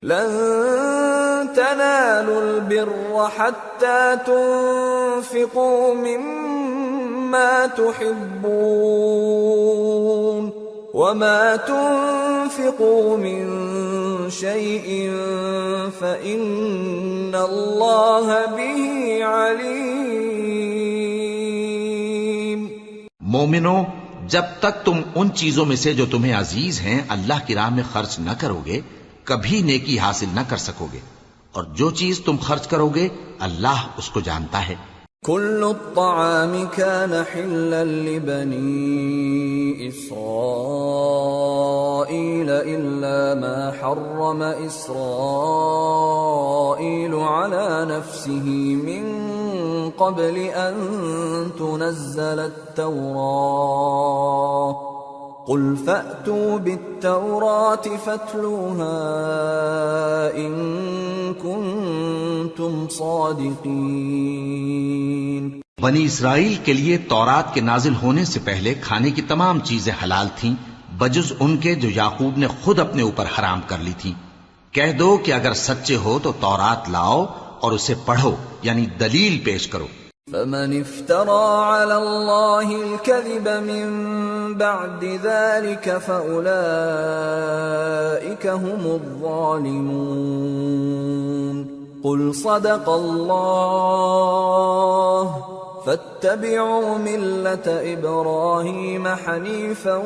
لن تنالوا البر حتى تنفقوا مما تحبون وما تنفقوا من شيء فإن الله به عليم. مومنو، جب تک تم ان چیزوں میں سے جو تمہیں عزیز ہیں اللہ کی راہ میں خرچ نہ کرو گے کبھی نیکی حاصل نہ کر سکو گے، اور جو چیز تم خرچ کرو گے اللہ اس کو جانتا ہے. كل الطعام كان حلا لبني إسرائيل إلا ما حرم إسرائيل على نفسه من قبل أن تنزل التوراة قل فأتوا بالتوراة فاتلوها إن كنتم صادقين. بنی اسرائیل کے لیے تورات کے نازل ہونے سے پہلے کھانے کی تمام چیزیں حلال تھیں بجز ان کے جو یعقوب نے خود اپنے اوپر حرام کر لی تھی. کہہ دو کہ اگر سچے ہو تو تورات لاؤ اور اسے پڑھو، یعنی دلیل پیش کرو. فمن افترى على الله الكذب من بعد ذلك فأولئك هم الظالمون. قل صدق الله فاتبعوا ملة إبراهيم حنيفا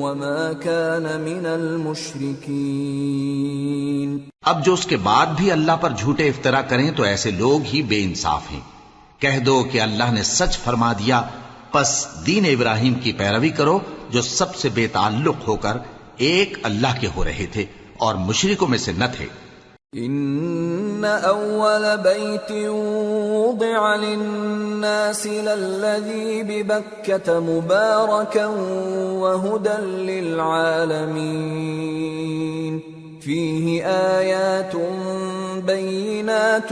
وما كان من المشركين. اب جو اس کے بعد بھی اللہ پر جھوٹے افطرا کریں تو ایسے لوگ ہی بے انصاف ہیں. کہہ دو کہ اللہ نے سچ فرما دیا، پس دین ابراہیم کی پیروی کرو جو سب سے بے تعلق ہو کر ایک اللہ کے ہو رہے تھے اور مشرکوں میں سے نہ تھے. ان اول بیت وضع للناس للذی ببکۃ مبارکا وہدی للعالمین فیہ آیات بینات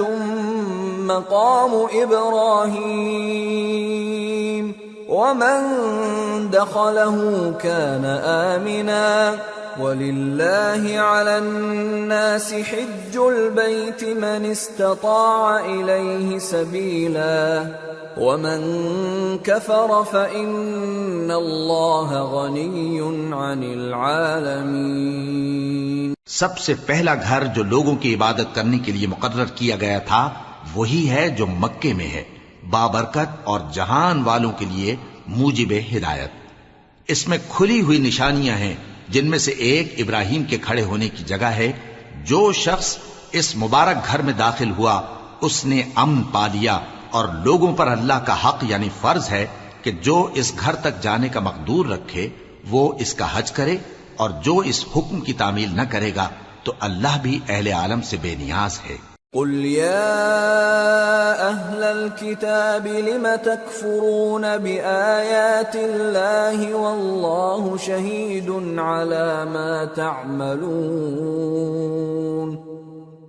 مقام ابراہیم ومن دخلہ کان آمنا وَلِلَّهِ عَلَى النَّاسِ حِجُّ الْبَيْتِ مَنِ اسْتَطَاعَ إِلَيْهِ سَبِيلًا وَمَنْ كَفَرَ فَإِنَّ اللَّهَ غَنِيٌّ عَنِ الْعَالَمِينَ. سب سے پہلا گھر جو لوگوں کی عبادت کرنے کے لیے مقرر کیا گیا تھا وہی ہے جو مکے میں ہے، بابرکت اور جہان والوں کے لیے موجب ہدایت. اس میں کھلی ہوئی نشانیاں ہیں جن میں سے ایک ابراہیم کے کھڑے ہونے کی جگہ ہے. جو شخص اس مبارک گھر میں داخل ہوا اس نے امن پا لیا، اور لوگوں پر اللہ کا حق یعنی فرض ہے کہ جو اس گھر تک جانے کا مقدور رکھے وہ اس کا حج کرے، اور جو اس حکم کی تعمیل نہ کرے گا تو اللہ بھی اہل عالم سے بے نیاز ہے. قل يا أهل الكتاب لم تكفرون بآيات الله والله شهيد على ما تعملون.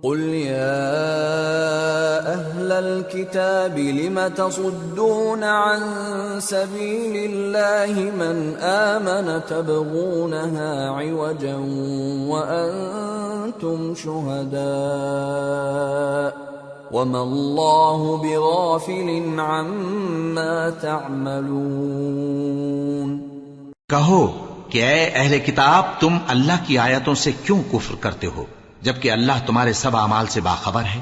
قل يا أهل الكتاب لم تصدون عن سبيل الله من آمن تبغونها عوجا وأنتم شهداء وما الله بغافل عما تعملون. کہو کہ اے اہل کتاب تم اللہ کی آیتوں سے کیوں کفر کرتے ہو جبکہ اللہ تمہارے سب اعمال سے باخبر ہے.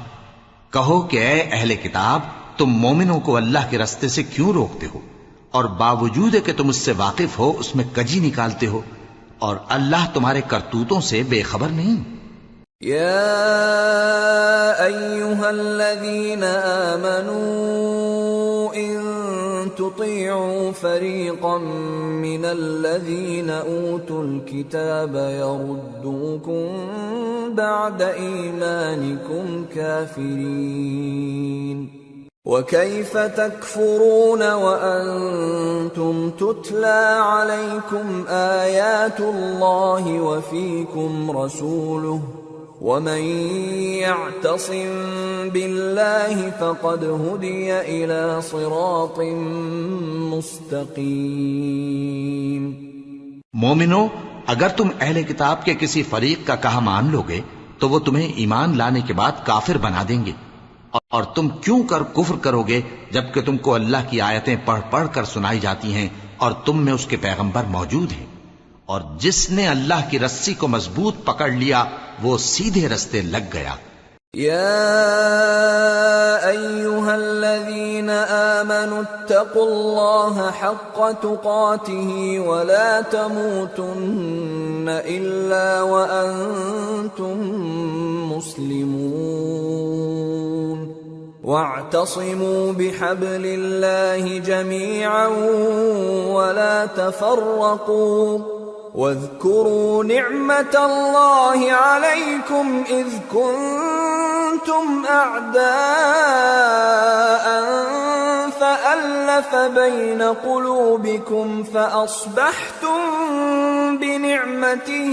کہو کہ اے اہل کتاب تم مومنوں کو اللہ کے رستے سے کیوں روکتے ہو اور باوجود کہ تم اس سے واقف ہو اس میں کجی نکالتے ہو، اور اللہ تمہارے کرتوتوں سے بے خبر نہیں. یا ایھا الذین آمنوا ان تطیعوا فریقا من الذین اوتوا الکتاب یردوکم بعد ایمانکم کافرین وَكَيْفَ تَكْفُرُونَ وَأَنْتُمْ تُتْلَى عَلَيْكُمْ آيَاتُ اللَّهِ وَفِيكُمْ رَسُولُهُ وَمَنْ يَعْتَصِمْ بِاللَّهِ فَقَدْ هُدِيَ إِلَى صِرَاطٍ مُسْتَقِيمٍ. مومنو، اگر تم اہل کتاب کے کسی فریق کا کہا مان لو گے تو وہ تمہیں ایمان لانے کے بعد کافر بنا دیں گے، اور تم کیوں کر کفر کرو گے جبکہ تم کو اللہ کی آیتیں پڑھ پڑھ کر سنائی جاتی ہیں اور تم میں اس کے پیغمبر موجود ہیں۔ اور جس نے اللہ کی رسی کو مضبوط پکڑ لیا وہ سیدھے رستے لگ گیا۔ يا أيها الذين آمنوا اتقوا الله حق تقاته ولا تموتن إلا وأنتم مسلمون واعتصموا بحبل الله جميعا ولا تفرقوا واذكروا نعمة الله عليكم إذ كنتم أعداء فألف بين قلوبكم فأصبحتم بنعمته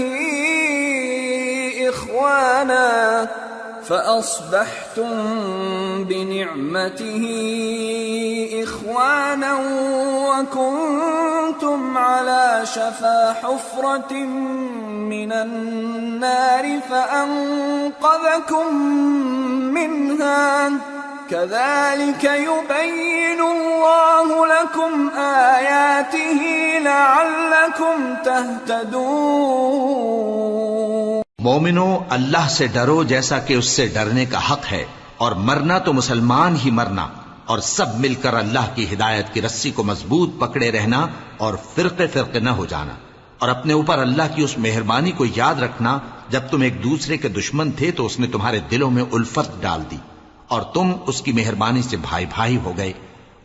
إخوانا وكنتم على شفا حفرة من النار فأنقذكم منها كذلك يبين الله لكم آياته لعلكم تهتدون۔ مومنو، اللہ سے ڈرو جیسا کہ اس سے ڈرنے کا حق ہے، اور مرنا تو مسلمان ہی مرنا، اور سب مل کر اللہ کی ہدایت کی رسی کو مضبوط پکڑے رہنا اور فرقے فرقے نہ ہو جانا، اور اپنے اوپر اللہ کی اس مہربانی کو یاد رکھنا جب تم ایک دوسرے کے دشمن تھے تو اس نے تمہارے دلوں میں الفت ڈال دی اور تم اس کی مہربانی سے بھائی بھائی ہو گئے،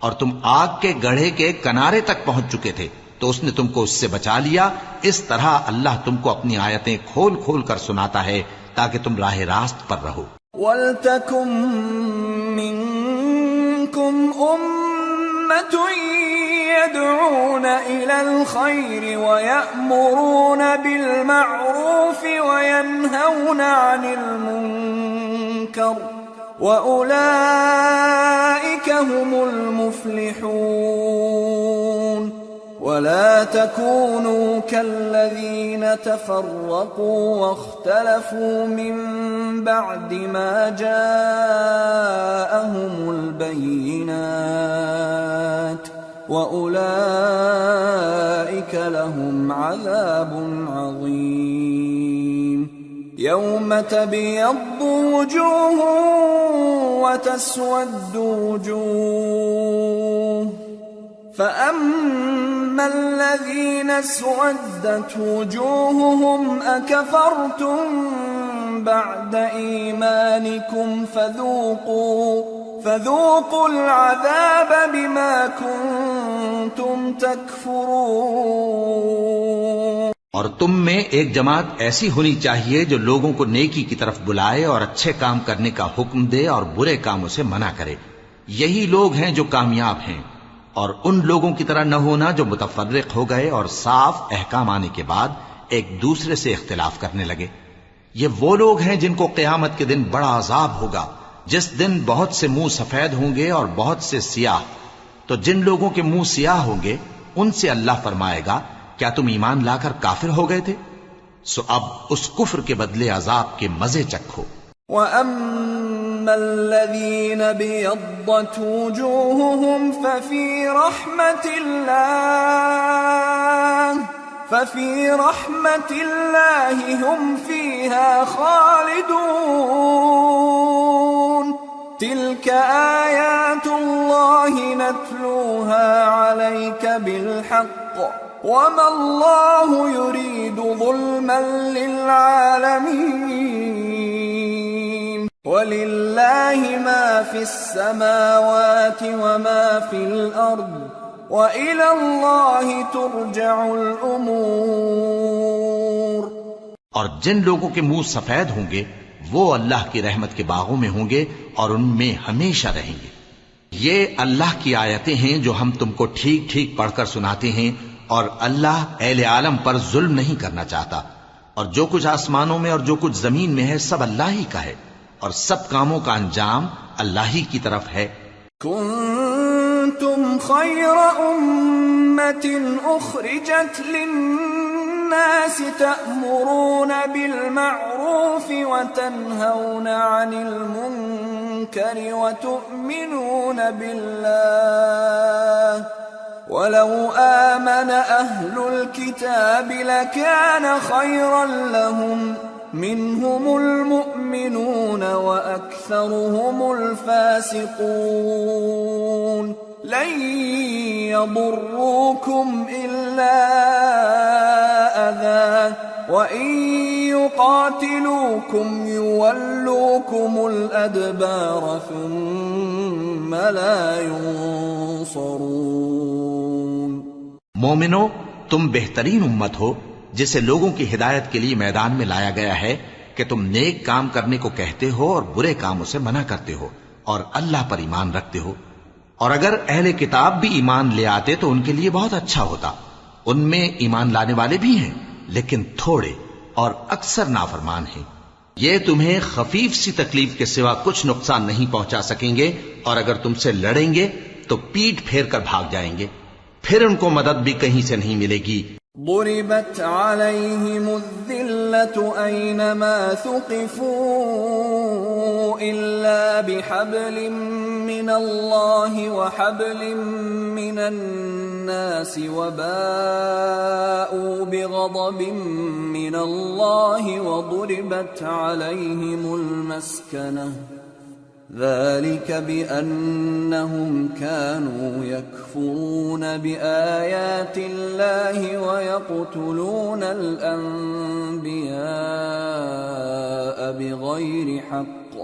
اور تم آگ کے گڑھے کے کنارے تک پہنچ چکے تھے تو اس نے تم کو اس سے بچا لیا۔ اس طرح اللہ تم کو اپنی آیتیں کھول کھول کر سناتا ہے تاکہ تم راہ راست پر رہو۔ وَلْتَكُن مِّنكُمْ أُمَّةٌ يَدْعُونَ إِلَى الْخَيْرِ وَيَأْمُرُونَ بِالْمَعْرُوفِ وَيَنْهَوْنَ عَنِ الْمُنكَرِ وَأُولَئِكَ هُمُ الْمُفْلِحُونَ۔ ولا تكونوا كالذين تفرقوا واختلفوا من بعد ما جاءهم البينات وأولئك لهم عذاب عظيم۔ يوم تبيض وجوه وتسود وجوه فأما الذين اسودت وجوههم أكفرتم بعد إيمانكم فذوقوا العذاب بما كنتم تكفرون۔ اور تم میں ایک جماعت ایسی ہونی چاہیے جو لوگوں کو نیکی کی طرف بلائے اور اچھے کام کرنے کا حکم دے اور برے کاموں سے منع کرے، یہی لوگ ہیں جو کامیاب ہیں۔ اور ان لوگوں کی طرح نہ ہونا جو متفرق ہو گئے اور صاف احکام آنے کے بعد ایک دوسرے سے اختلاف کرنے لگے۔ یہ وہ لوگ ہیں جن کو قیامت کے دن بڑا عذاب ہوگا، جس دن بہت سے منہ سفید ہوں گے اور بہت سے سیاہ۔ تو جن لوگوں کے منہ سیاہ ہوں گے ان سے اللہ فرمائے گا، کیا تم ایمان لا کر کافر ہو گئے تھے؟ سو اب اس کفر کے بدلے عذاب کے مزے چکھو۔ وَأَمَّا الَّذِينَ بِيَضَّتْ وُجُوهُهُمْ فَفِي رَحْمَةِ اللَّهِ هُمْ فِيهَا خَالِدُونَ۔ تِلْكَ آيَاتُ اللَّهِ نَتْلُوهَا عَلَيْكَ بِالْحَقِّ وَمَا اللَّهُ يُرِيدُ ظُلْمًا لِّلْعَالَمِينَ۔ وَلِلَّهِ مَا فِي السَّمَاوَاتِ وَمَا فِي الْأَرْضِ وَإِلَى اللَّهِ تُرْجَعُ الْأُمُورُ۔ اور جن لوگوں کے منہ سفید ہوں گے وہ اللہ کی رحمت کے باغوں میں ہوں گے اور ان میں ہمیشہ رہیں گے۔ یہ اللہ کی آیتیں ہیں جو ہم تم کو ٹھیک ٹھیک پڑھ کر سناتے ہیں، اور اللہ اہل عالم پر ظلم نہیں کرنا چاہتا، اور جو کچھ آسمانوں میں اور جو کچھ زمین میں ہے سب اللہ ہی کا ہے، اور سب کاموں کا انجام اللہ ہی کی طرف ہے۔ کنتم خیر امت اخرجت للناس الناس تأمرون بالمعروف وتنهون عن المنكر وتؤمنون بالله ولو آمن أهل الكتاب لكان خيرا لهم منهم المؤمنون وأكثرهم الفاسقون لن يضروكم إلا أذى وإن يقاتلوكم يولوكم الأدبار ثم لا ينصرون. مومنو، تم بہترین امت ہو جسے لوگوں کی ہدایت کے لیے میدان میں لایا گیا ہے کہ تم نیک کام کرنے کو کہتے ہو اور برے کاموں سے منع کرتے ہو اور اللہ پر ایمان رکھتے ہو. اور اگر اہل کتاب بھی ایمان لے آتے تو ان کے لیے بہت اچھا ہوتا. ان میں ایمان لانے والے بھی ہیں لیکن تھوڑے اور اکثر نافرمان ہیں. یہ تمہیں خفیف سی تکلیف کے سوا کچھ نقصان نہیں پہنچا سکیں گے، اور اگر تم سے لڑیں گے تو پیٹ پھیر کر بھاگ جائیں گے، پھر ان کو مدد بھی کہیں سے نہیں ملے گی. ضربت عليهم الذلة أينما ثقفوا إلا بحبل من الله وحبل من الناس وباءوا بغضب من الله وضربت عليهم المسكنة ذلك بأنهم كانوا يكفرون بآيات الله ويقتلون الأنبياء بغير حق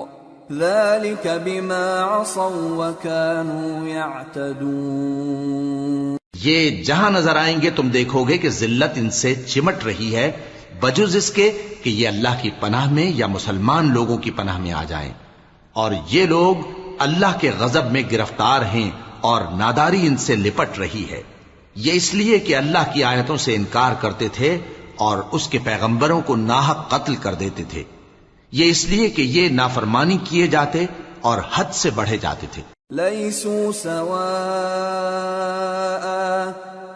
ذلك بما عصوا وكانوا يعتدون. یہ جہاں نظر آئیں گے تم دیکھو گے کہ ذلت ان سے چمٹ رہی ہے بجز اس کے کہ یہ اللہ کی پناہ میں یا مسلمان لوگوں کی پناہ میں آ جائیں. اور یہ لوگ اللہ کے غضب میں گرفتار ہیں اور ناداری ان سے لپٹ رہی ہے. یہ اس لیے کہ اللہ کی آیتوں سے انکار کرتے تھے اور اس کے پیغمبروں کو ناحق قتل کر دیتے تھے. یہ اس لیے کہ یہ نافرمانی کیے جاتے اور حد سے بڑھے جاتے تھے. لیسوا سواء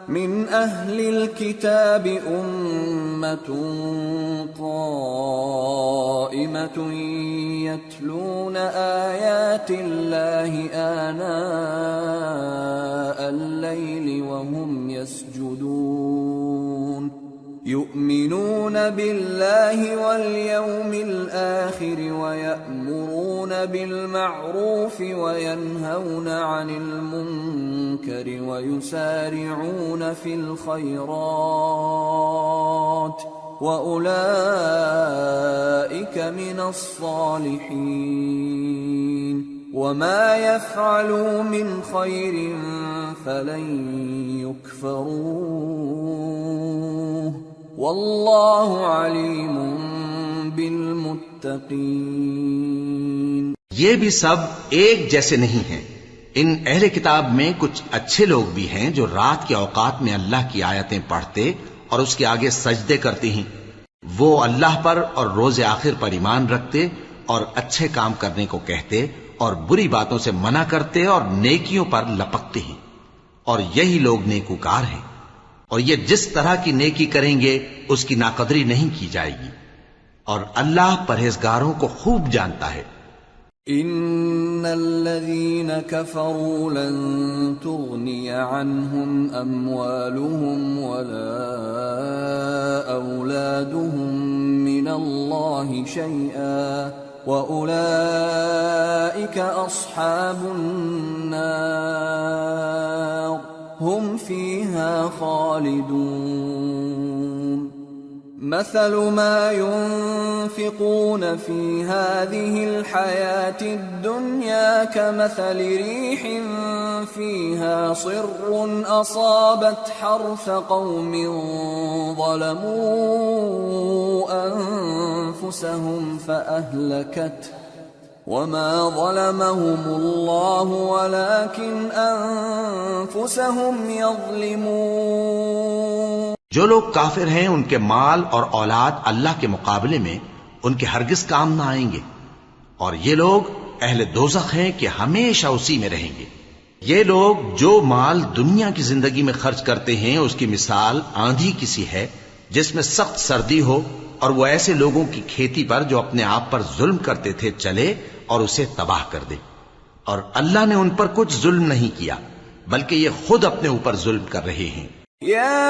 من اہل الكتاب امة قائمة يتلون آیات اللہ آناء الليل وهم يسجدون يؤمنون بالله واليوم الآخر ويأمرون بالمعروف وينهون عن المنكر ويسارعون في الخيرات وأولئك من الصالحين وما يفعلوا من خير فلن يكفروه واللہ علیم بالمتقین. یہ بھی سب ایک جیسے نہیں ہیں. ان اہل کتاب میں کچھ اچھے لوگ بھی ہیں جو رات کے اوقات میں اللہ کی آیتیں پڑھتے اور اس کے آگے سجدے کرتے ہیں. وہ اللہ پر اور روز آخر پر ایمان رکھتے اور اچھے کام کرنے کو کہتے اور بری باتوں سے منع کرتے اور نیکیوں پر لپکتے ہیں، اور یہی لوگ نیکوکار ہیں. اور یہ جس طرح کی نیکی کریں گے اس کی ناقدری نہیں کی جائے گی، اور اللہ پرہیزگاروں کو خوب جانتا ہے. ان الذين كفروا لن تغني عنهم اموالهم ولا اولادهم من الله شيئا واولئك اصحاب النار هم فيها خالدون. مثل ما ينفقون في هذه الحياة الدنيا كمثل ريح فيها صر أصابت حرث قوم ظلموا أنفسهم فأهلكته وما ظلمهم الله ولكن أنفسهم يظلمون. جو لوگ کافر ہیں ان کے مال اور اولاد اللہ کے مقابلے میں ان کے ہرگز کام نہ آئیں گے، اور یہ لوگ اہل دوزخ ہیں کہ ہمیشہ اسی میں رہیں گے. یہ لوگ جو مال دنیا کی زندگی میں خرچ کرتے ہیں اس کی مثال آندھی کی سی ہے جس میں سخت سردی ہو، اور وہ ایسے لوگوں کی کھیتی پر جو اپنے آپ پر ظلم کرتے تھے چلے اور اسے تباہ کر دے۔ اور اللہ نے ان پر کچھ ظلم نہیں کیا، بلکہ یہ خود اپنے اوپر ظلم کر رہے ہیں۔ يا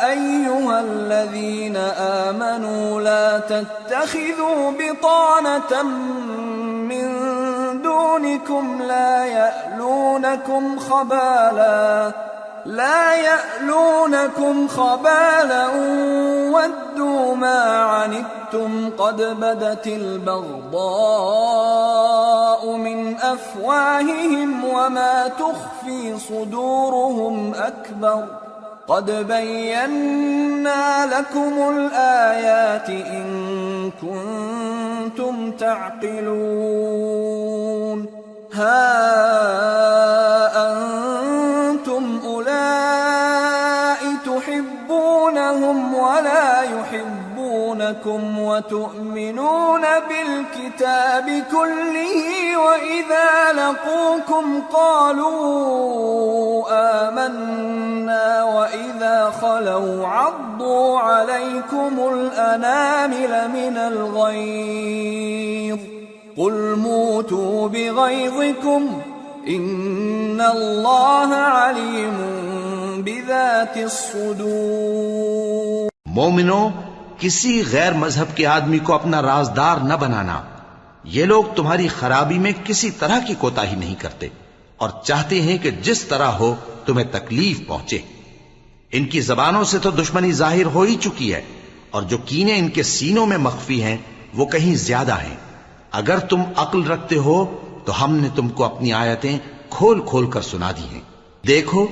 أيها الذين آمنوا لا تتخذوا بطانة من دونكم لا يألونكم خبالا ودوا ما عنتم قد بدت البغضاء من أفواههم وما تخفي صدورهم أكبر قد بينا لكم الآيات إن كنتم تعقلون ها أنتم أولئك تحبونهم ولا يحبونكم وتؤمنون بالكتاب كله وإذا لقوكم قالوا آمنا وإذا خلوا عضوا عليكم الأنامل من الغيظ قل موتوا بغيظكم إن الله عليم بذات الصدور۔ مومنوں، کسی غیر مذہب کے آدمی کو اپنا رازدار نہ بنانا۔ یہ لوگ تمہاری خرابی میں کسی طرح کی کوتاہی نہیں کرتے اور چاہتے ہیں کہ جس طرح ہو تمہیں تکلیف پہنچے۔ ان کی زبانوں سے تو دشمنی ظاہر ہو ہی چکی ہے، اور جو کینے ان کے سینوں میں مخفی ہیں وہ کہیں زیادہ ہیں۔ اگر تم عقل رکھتے ہو تو ہم نے تم کو اپنی آیتیں کھول کھول کر سنا دی ہیں۔ دیکھو،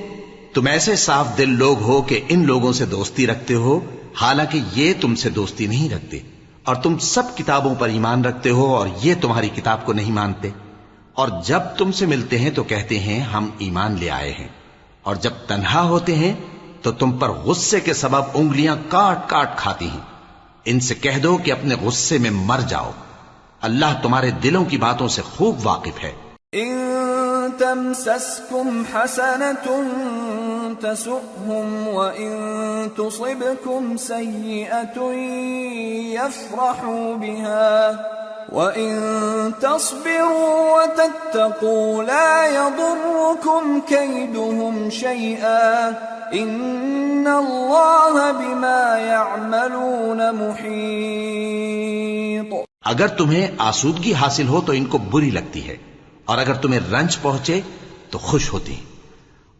تم ایسے صاف دل لوگ ہو کہ ان لوگوں سے دوستی رکھتے ہو، حالانکہ یہ تم سے دوستی نہیں رکھتے، اور تم سب کتابوں پر ایمان رکھتے ہو اور یہ تمہاری کتاب کو نہیں مانتے۔ اور جب تم سے ملتے ہیں تو کہتے ہیں ہم ایمان لے آئے ہیں، اور جب تنہا ہوتے ہیں تو تم پر غصے کے سبب انگلیاں کاٹ کاٹ کھاتی ہیں۔ ان سے کہہ دو کہ اپنے غصے میں مر جاؤ، اللہ تمہارے دلوں کی باتوں سے خوب واقف ہے۔ إن تمسسكم حسنة تسؤهم وإن تصبكم سيئة يفرحوا بها وإن تصبروا وتتقوا لا يضركم كيدهم شيئا إن الله بما يعملون محيط۔ اگر تمہیں آسودگی حاصل ہو تو ان کو بری لگتی ہے، اور اگر تمہیں رنج پہنچے تو خوش ہوتی ہیں،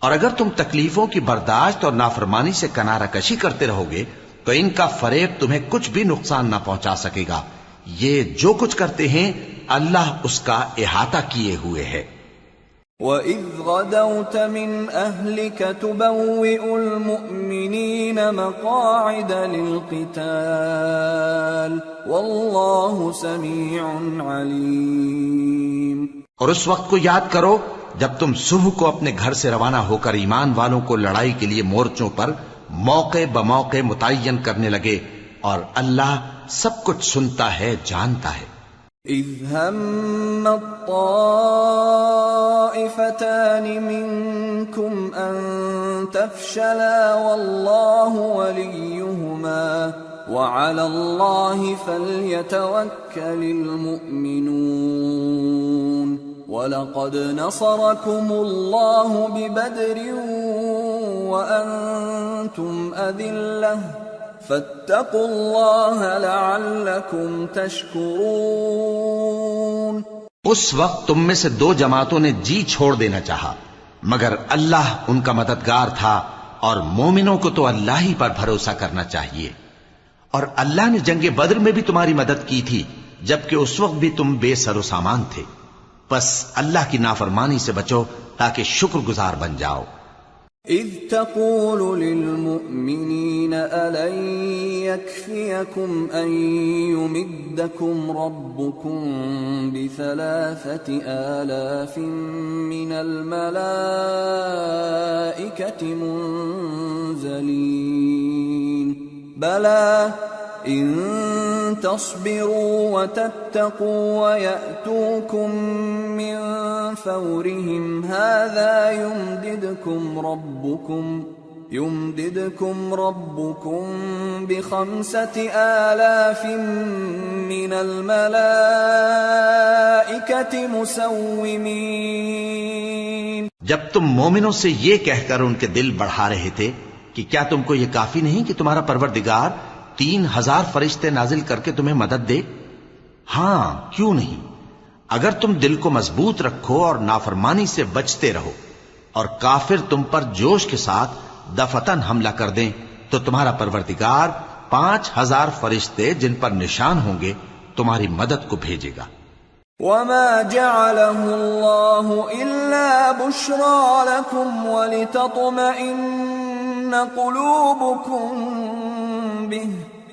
اور اگر تم تکلیفوں کی برداشت اور نافرمانی سے کنارہ کشی کرتے رہو گے تو ان کا فریب تمہیں کچھ بھی نقصان نہ پہنچا سکے گا۔ یہ جو کچھ کرتے ہیں اللہ اس کا احاطہ کیے ہوئے ہے۔ وَإِذْ غَدَوْتَ مِنْ أَهْلِكَ تُبَوِّئُ الْمُؤْمِنِينَ مَقَاعِدَ لِلْقِتَالِ وَاللَّهُ سَمِيعٌ عَلِيمٌ۔ اور اس وقت کو یاد کرو جب تم صبح کو اپنے گھر سے روانہ ہو کر ایمان والوں کو لڑائی کے لیے مورچوں پر موقع بموقع متعین کرنے لگے، اور اللہ سب کچھ سنتا ہے، جانتا ہے۔ إِذْ هَمَّ الطَّائِفَتَانِ مِنْكُمْ أَنْ تَفْشَلَا وَاللَّهُ وَلِيُّهُمَا وَعَلَى اللَّهِ فَلْيَتَوَكَّلِ الْمُؤْمِنُونَ وَلَقَدْ نَصَرَكُمُ اللَّهُ بِبَدْرٍ وَأَنْتُمْ أَذِلَّةٌ فَاتَّقُوا اللَّهَ لَعَلَّكُمْ تَشْكُرُونَ۔ اس وقت تم میں سے دو جماعتوں نے جی چھوڑ دینا چاہا، مگر اللہ ان کا مددگار تھا، اور مومنوں کو تو اللہ ہی پر بھروسہ کرنا چاہیے۔ اور اللہ نے جنگ بدر میں بھی تمہاری مدد کی تھی، جبکہ اس وقت بھی تم بے سر و سامان تھے۔ بس اللہ کی نافرمانی سے بچو تاکہ شکر گزار بن جاؤ۔ إِذْ تَقُولُ لِلْمُؤْمِنِينَ أَلَنْ يَكْفِيَكُمْ أَنْ يُمِدَّكُمْ رَبُّكُمْ ب3,000 مِّنَ الْمَلَائِكَةِ مُنْزَلِينَ بَلَى إِن تَصْبِرُوا وَتَتَّقُوا وَيَأْتُوكُم مِّن فَوْرِهِمْ هَٰذَا يمددكم ربكم ب5,000 من الملائكة مسومين۔ جب تم مومنوں سے یہ کہہ کر ان کے دل بڑھا رہے تھے کہ کیا تم کو یہ کافی نہیں کہ تمہارا پروردگار 3,000 فرشتے نازل کر کے تمہیں مدد دے؟ ہاں، کیوں نہیں؟ اگر تم دل کو مضبوط رکھو اور نافرمانی سے بچتے رہو اور کافر تم پر جوش کے ساتھ دفتن حملہ کر دیں تو تمہارا پروردگار 5,000 فرشتے جن پر نشان ہوں گے تمہاری مدد کو بھیجے گا۔ وما جعله الله إلا بشرى لكم ولتطمئن قلوبكم به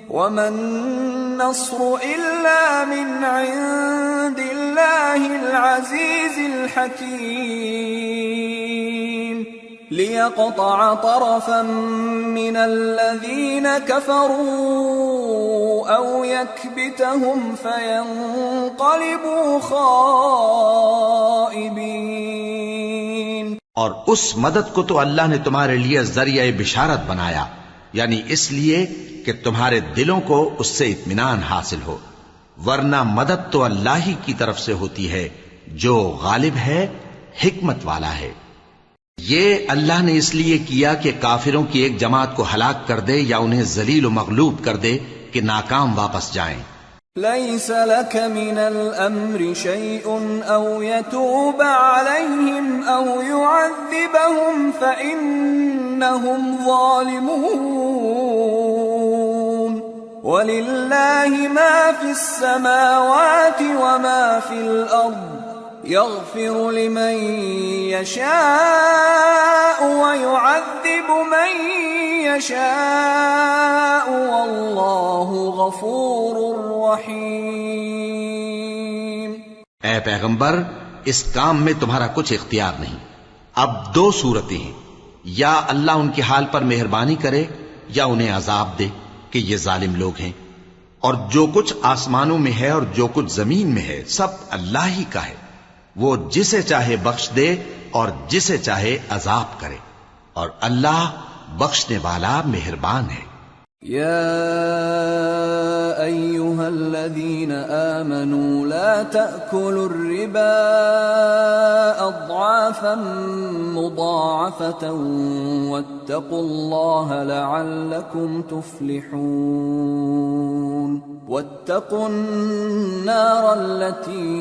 وما النصر إلا من عند الله العزيز الحكيم ليقطع طرفا من الذين كفروا أو يكبتهم فينقلبوا خائبين۔ اور اس مدد کو تو اللہ نے تمہارے لیے ذریعہ بشارت بنایا، یعنی اس لیے کہ تمہارے دلوں کو اس سے اطمینان حاصل ہو، ورنہ مدد تو اللہ ہی کی طرف سے ہوتی ہے جو غالب ہے، حکمت والا ہے۔ یہ اللہ نے اس لیے کیا کہ کافروں کی ایک جماعت کو ہلاک کر دے یا انہیں ذلیل و مغلوب کر دے کہ ناکام واپس جائیں۔ ليس لك من الأمر شيء أو يتوب عليهم أو يعذبهم فإنهم ظالمون ولله ما في السماوات وما في الأرض يغفر لمن يشاء ويعذب من يشاء والله غفور رحیم۔ اے پیغمبر، اس کام میں تمہارا کچھ اختیار نہیں۔ اب دو صورتیں ہیں، یا اللہ ان کے حال پر مہربانی کرے یا انہیں عذاب دے کہ یہ ظالم لوگ ہیں، اور جو کچھ آسمانوں میں ہے اور جو کچھ زمین میں ہے سب اللہ ہی کا ہے، وہ جسے چاہے بخش دے اور جسے چاہے عذاب کرے، اور اللہ بخشنے والا مہربان ہے۔ يا أيها الذين آمنوا لا تأكلوا الربا أضعافا مضاعفة واتقوا الله لعلكم تفلحون واتقوا النار التي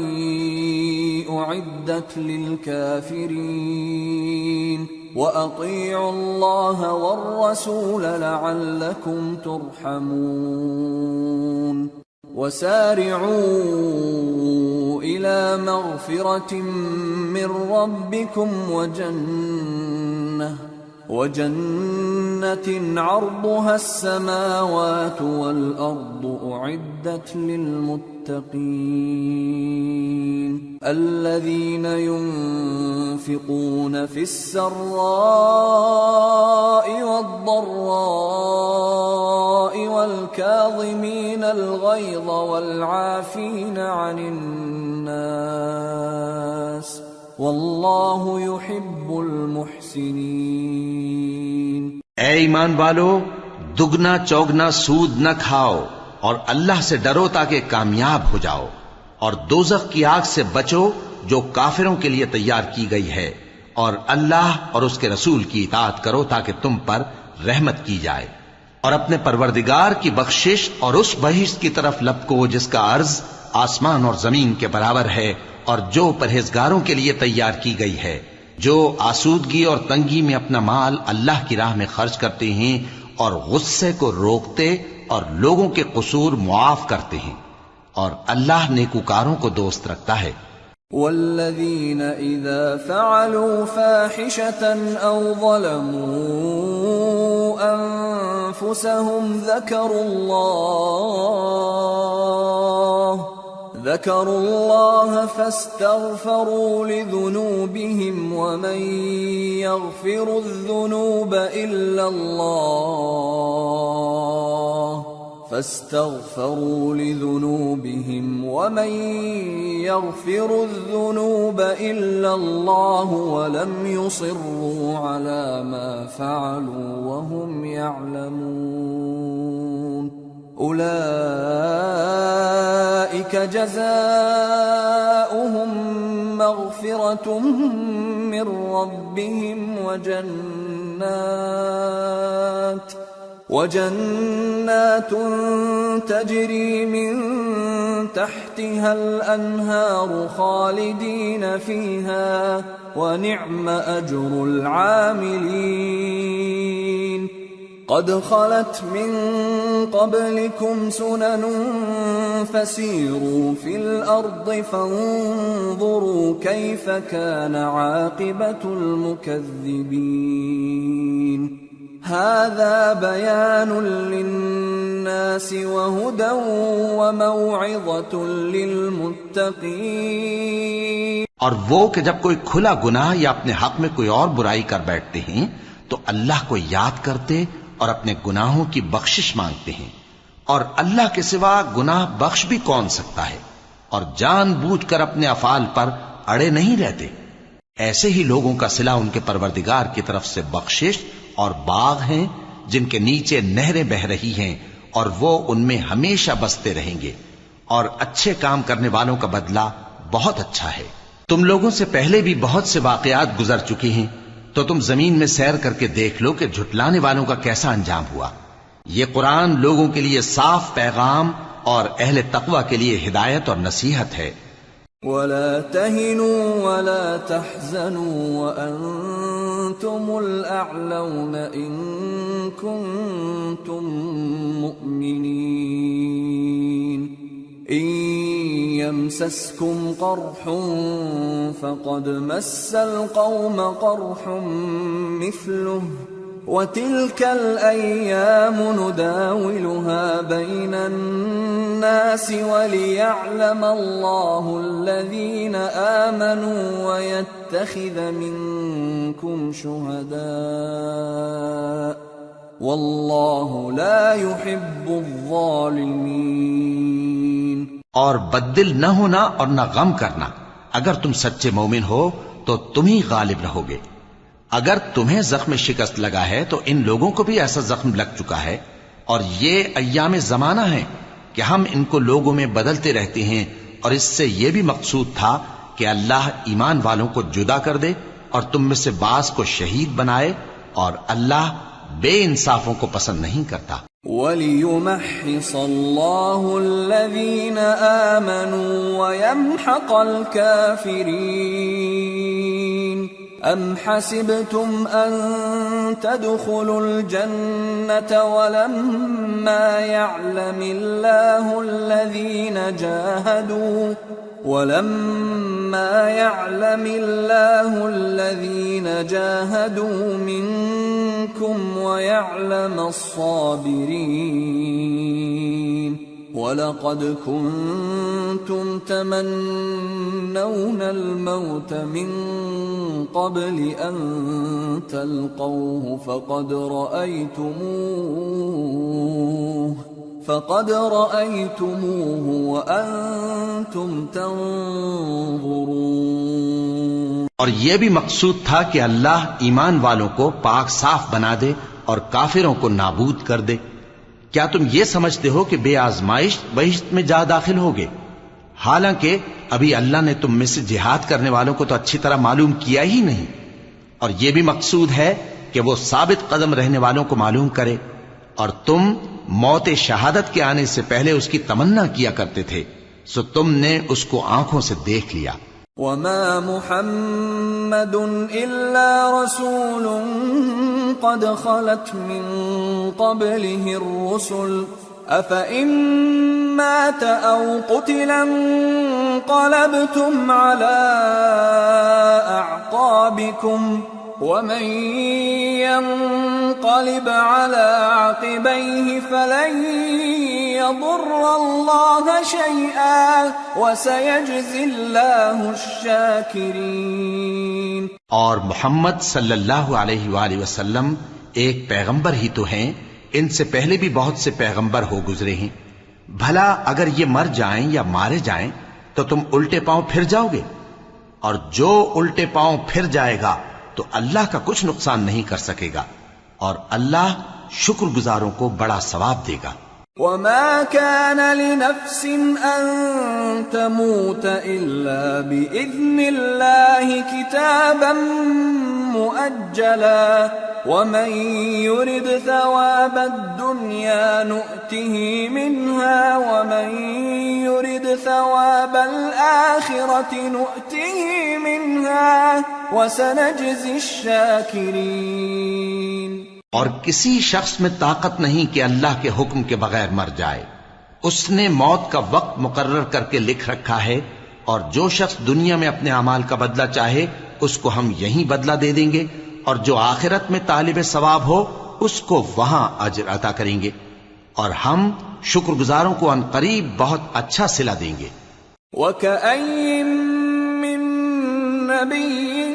أعدت للكافرين وَأَطِيعُوا اللَّهَ وَالرَّسُولَ لَعَلَّكُمْ تُرْحَمُونَ وَسَارِعُوا إِلَى مَغْفِرَةٍ مِّن رَّبِّكُمْ وَجَنَّةٍ عَرْضُهَا السَّمَاوَاتُ وَالْأَرْضُ أُعِدَّتْ لِلْمُتَّقِينَ الَّذِينَ يُنفِقُونَ فِي السَّرَّاءِ وَالضَّرَّاءِ وَالْكَاظِمِينَ الْغَيْظَ وَالْعَافِينَ عَنِ النَّاسِ واللہ یحب المحسنین۔ اے ایمان والو، دگنا چوگنا سود نہ کھاؤ اور اللہ سے ڈرو تاکہ کامیاب ہو جاؤ، اور دوزخ کی آگ سے بچو جو کافروں کے لیے تیار کی گئی ہے، اور اللہ اور اس کے رسول کی اطاعت کرو تاکہ تم پر رحمت کی جائے، اور اپنے پروردگار کی بخشش اور اس بہشت کی طرف لپکو جس کا عرض آسمان اور زمین کے برابر ہے، اور جو پرہیزگاروں کے لیے تیار کی گئی ہے، جو آسودگی اور تنگی میں اپنا مال اللہ کی راہ میں خرچ کرتے ہیں اور غصے کو روکتے اور لوگوں کے قصور معاف کرتے ہیں، اور اللہ نیکوکاروں کو دوست رکھتا ہے۔ والذین اذا فعلوا فاحشة او ظلموا انفسهم ذكروا الله فاستغفروا لذنوبهم ومن يغفر الذنوب إلا الله فاستغفروا لذنوبهم ومن يغفر الذنوب إلا الله ولم يصروا على ما فعلوا وهم يعلمون أولئك جزاؤهم مغفرة من ربهم وجنات تجري من تحتها الأنهار خالدين فيها ونعم أجر العاملين قد خلت من قبلكم سنن فسيروا في الأرض فانظروا كيف كان عاقبة المكذبين هذا بيان للناس وهدى وموعظة للمتقين۔ اور وہ کہ جب کوئی کھلا گناہ یا اپنے حق میں کوئی اور برائی کر بیٹھتے ہیں تو اللہ کو یاد کرتے اور اپنے گناہوں کی بخشش مانگتے ہیں، اور اللہ کے سوا گناہ بخش بھی کون سکتا ہے، اور جان بوجھ کر اپنے افعال پر اڑے نہیں رہتے۔ ایسے ہی لوگوں کا صلہ ان کے پروردگار کی طرف سے بخشش اور باغ ہیں جن کے نیچے نہریں بہ رہی ہیں، اور وہ ان میں ہمیشہ بستے رہیں گے، اور اچھے کام کرنے والوں کا بدلہ بہت اچھا ہے۔ تم لوگوں سے پہلے بھی بہت سے واقعات گزر چکے ہیں، تو تم زمین میں سیر کر کے دیکھ لو کہ جھٹلانے والوں کا کیسا انجام ہوا۔ یہ قرآن لوگوں کے لیے صاف پیغام اور اہل تقوی کے لیے ہدایت اور نصیحت ہے۔ وَلَا تَهِنُوا وَلَا تَحْزَنُوا وَأَنْتُمُ الْأَعْلَوْنَ إِن كُنتُم مُّؤْمِنِينَ إِن يَمْسَسْكُمْ قَرْحٌ فَقَدْ مَسَّ الْقَوْمَ قَرْحٌ مِثْلُهُ وَتِلْكَ الْأَيَّامُ نُدَاوِلُهَا بَيْنَ النَّاسِ وَلِيَعْلَمَ اللَّهُ الَّذِينَ آمَنُوا وَيَتَّخِذَ مِنكُمْ شُهَدَاءَ وَاللَّهُ لَا يُحِبُّ الظَّالِمِينَ۔ اور بددل نہ ہونا اور نہ غم کرنا، اگر تم سچے مومن ہو تو تم ہی غالب رہو گے۔ اگر تمہیں زخم شکست لگا ہے تو ان لوگوں کو بھی ایسا زخم لگ چکا ہے، اور یہ ایام زمانہ ہیں کہ ہم ان کو لوگوں میں بدلتے رہتے ہیں، اور اس سے یہ بھی مقصود تھا کہ اللہ ایمان والوں کو جدا کر دے اور تم میں سے بعض کو شہید بنائے، اور اللہ بے انصافوں کو پسند نہیں کرتا۔ وَلِيُمَحِّصَ اللَّهُ الَّذِينَ آمَنُوا وَيَمْحَقَ الْكَافِرِينَ أَمْ حَسِبْتُمْ أَن تَدْخُلُوا الْجَنَّةَ وَلَمَّا يَعْلَمِ اللَّهُ الَّذِينَ جَاهَدُوا مِنكُمْ وَيَعْلَمَ الصَّابِرِينَ وَلَقَدْ كُنتُمْ تَمَنَّوْنَ الْمَوْتَ مِنْ قَبْلِ أَنْ تَلْقَوْهُ فَقَدْ رَأَيْتُمُوهُ وَأَنْتُمْ تَنْظُرُونَ۔ اور یہ بھی مقصود تھا کہ اللہ ایمان والوں کو پاک صاف بنا دے اور کافروں کو نابود کر دے۔ کیا تم یہ سمجھتے ہو کہ بے آزمائش بہشت میں جا داخل ہوگے؟ حالانکہ ابھی اللہ نے تم میں سے جہاد کرنے والوں کو تو اچھی طرح معلوم کیا ہی نہیں، اور یہ بھی مقصود ہے کہ وہ ثابت قدم رہنے والوں کو معلوم کرے، اور تم موت شہادت کے آنے سے پہلے اس کی تمنا کیا کرتے تھے، سو تم نے اس کو آنکھوں سے دیکھ لیا۔ وَمَا مُحَمَّدٌ إِلَّا رَسُولٌ قَدْ خَلَتْ مِن قَبْلِهِ الرُّسُلُ أَفَإِن مَّاتَ أَوْ قُتِلَ انقَلَبْتُمْ عَلَىٰ أَعْقَابِكُمْ وَمَن يَنقَلِبْ عَلَىٰ عَقِبَيْهِ فَلَن يَضُرَّ اللَّهَ شَيْئًا وَسَيَجْزِي اللَّهُ الشَّاكِرِينَ۔ اور محمد صلی اللہ علیہ وآلہ وسلم ایک پیغمبر ہی تو ہیں، ان سے پہلے بھی بہت سے پیغمبر ہو گزرے ہیں، بھلا اگر یہ مر جائیں یا مارے جائیں تو تم الٹے پاؤں پھر جاؤ گے؟ اور جو الٹے پاؤں پھر جائے گا تو اللہ کا کچھ نقصان نہیں کر سکے گا، اور اللہ شکر گزاروں کو بڑا ثواب دے گا۔ وما كان لنفس أن تموت إلا بإذن الله كتابا مؤجلا ومن يرد ثواب الدنيا نؤته منها ومن يرد ثواب الآخرة نؤته منها وسنجزي الشاكرين۔ اور کسی شخص میں طاقت نہیں کہ اللہ کے حکم کے بغیر مر جائے، اس نے موت کا وقت مقرر کر کے لکھ رکھا ہے، اور جو شخص دنیا میں اپنے اعمال کا بدلہ چاہے اس کو ہم یہیں بدلہ دے دیں گے، اور جو آخرت میں طالب ثواب ہو اس کو وہاں اجر عطا کریں گے، اور ہم شکر گزاروں کو ان قریب بہت اچھا صلہ دیں گے۔ وَكَأَيٍّ مِّن نَّبِيٍّ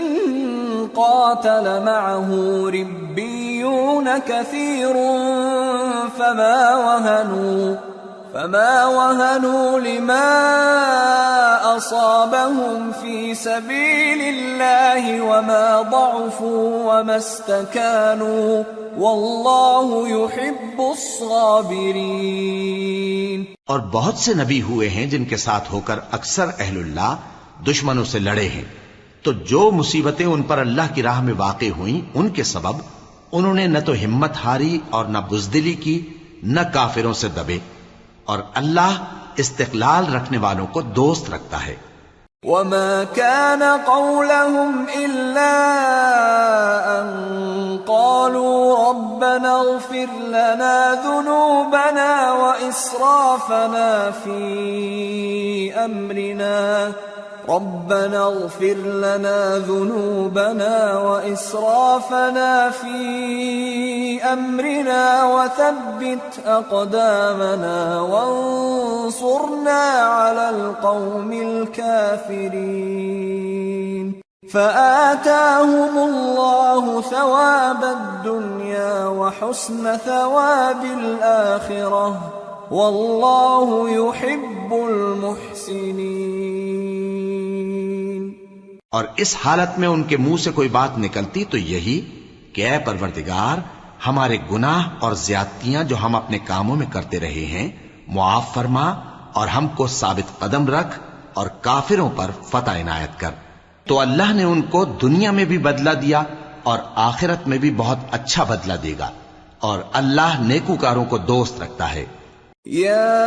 قاتل معه ربيون كثير فما وهنوا لما أصابهم في سبيل الله وما ضعفوا وما استكانوا والله يحب الصابرين۔ اور بہت سے نبی ہوئے ہیں جن کے ساتھ ہو کر اکثر اہل اللہ دشمنوں سے لڑے ہیں، تو جو مصیبتیں ان پر اللہ کی راہ میں واقع ہوئیں ان کے سبب انہوں نے نہ تو ہمت ہاری اور نہ بزدلی کی، نہ کافروں سے دبے، اور اللہ استقلال رکھنے والوں کو دوست رکھتا ہے۔ وما كان قولهم إلا أن قالوا ربنا اغفر لنا ذنوبنا وإسرافنا في أمرنا ربنا اغفر لنا ذنوبنا وإسرافنا في أمرنا وثبت أقدامنا وانصرنا على القوم الكافرين فآتاهم الله ثواب الدنيا وحسن ثواب الآخرة والله يحب المحسنين۔ اور اس حالت میں ان کے منہ سے کوئی بات نکلتی تو یہی کہ اے پروردگار، ہمارے گناہ اور زیادتیاں جو ہم اپنے کاموں میں کرتے رہے ہیں معاف فرما، اور ہم کو ثابت قدم رکھ، اور کافروں پر فتح عنایت کر۔ تو اللہ نے ان کو دنیا میں بھی بدلہ دیا اور آخرت میں بھی بہت اچھا بدلہ دے گا، اور اللہ نیکوکاروں کو دوست رکھتا ہے۔ يا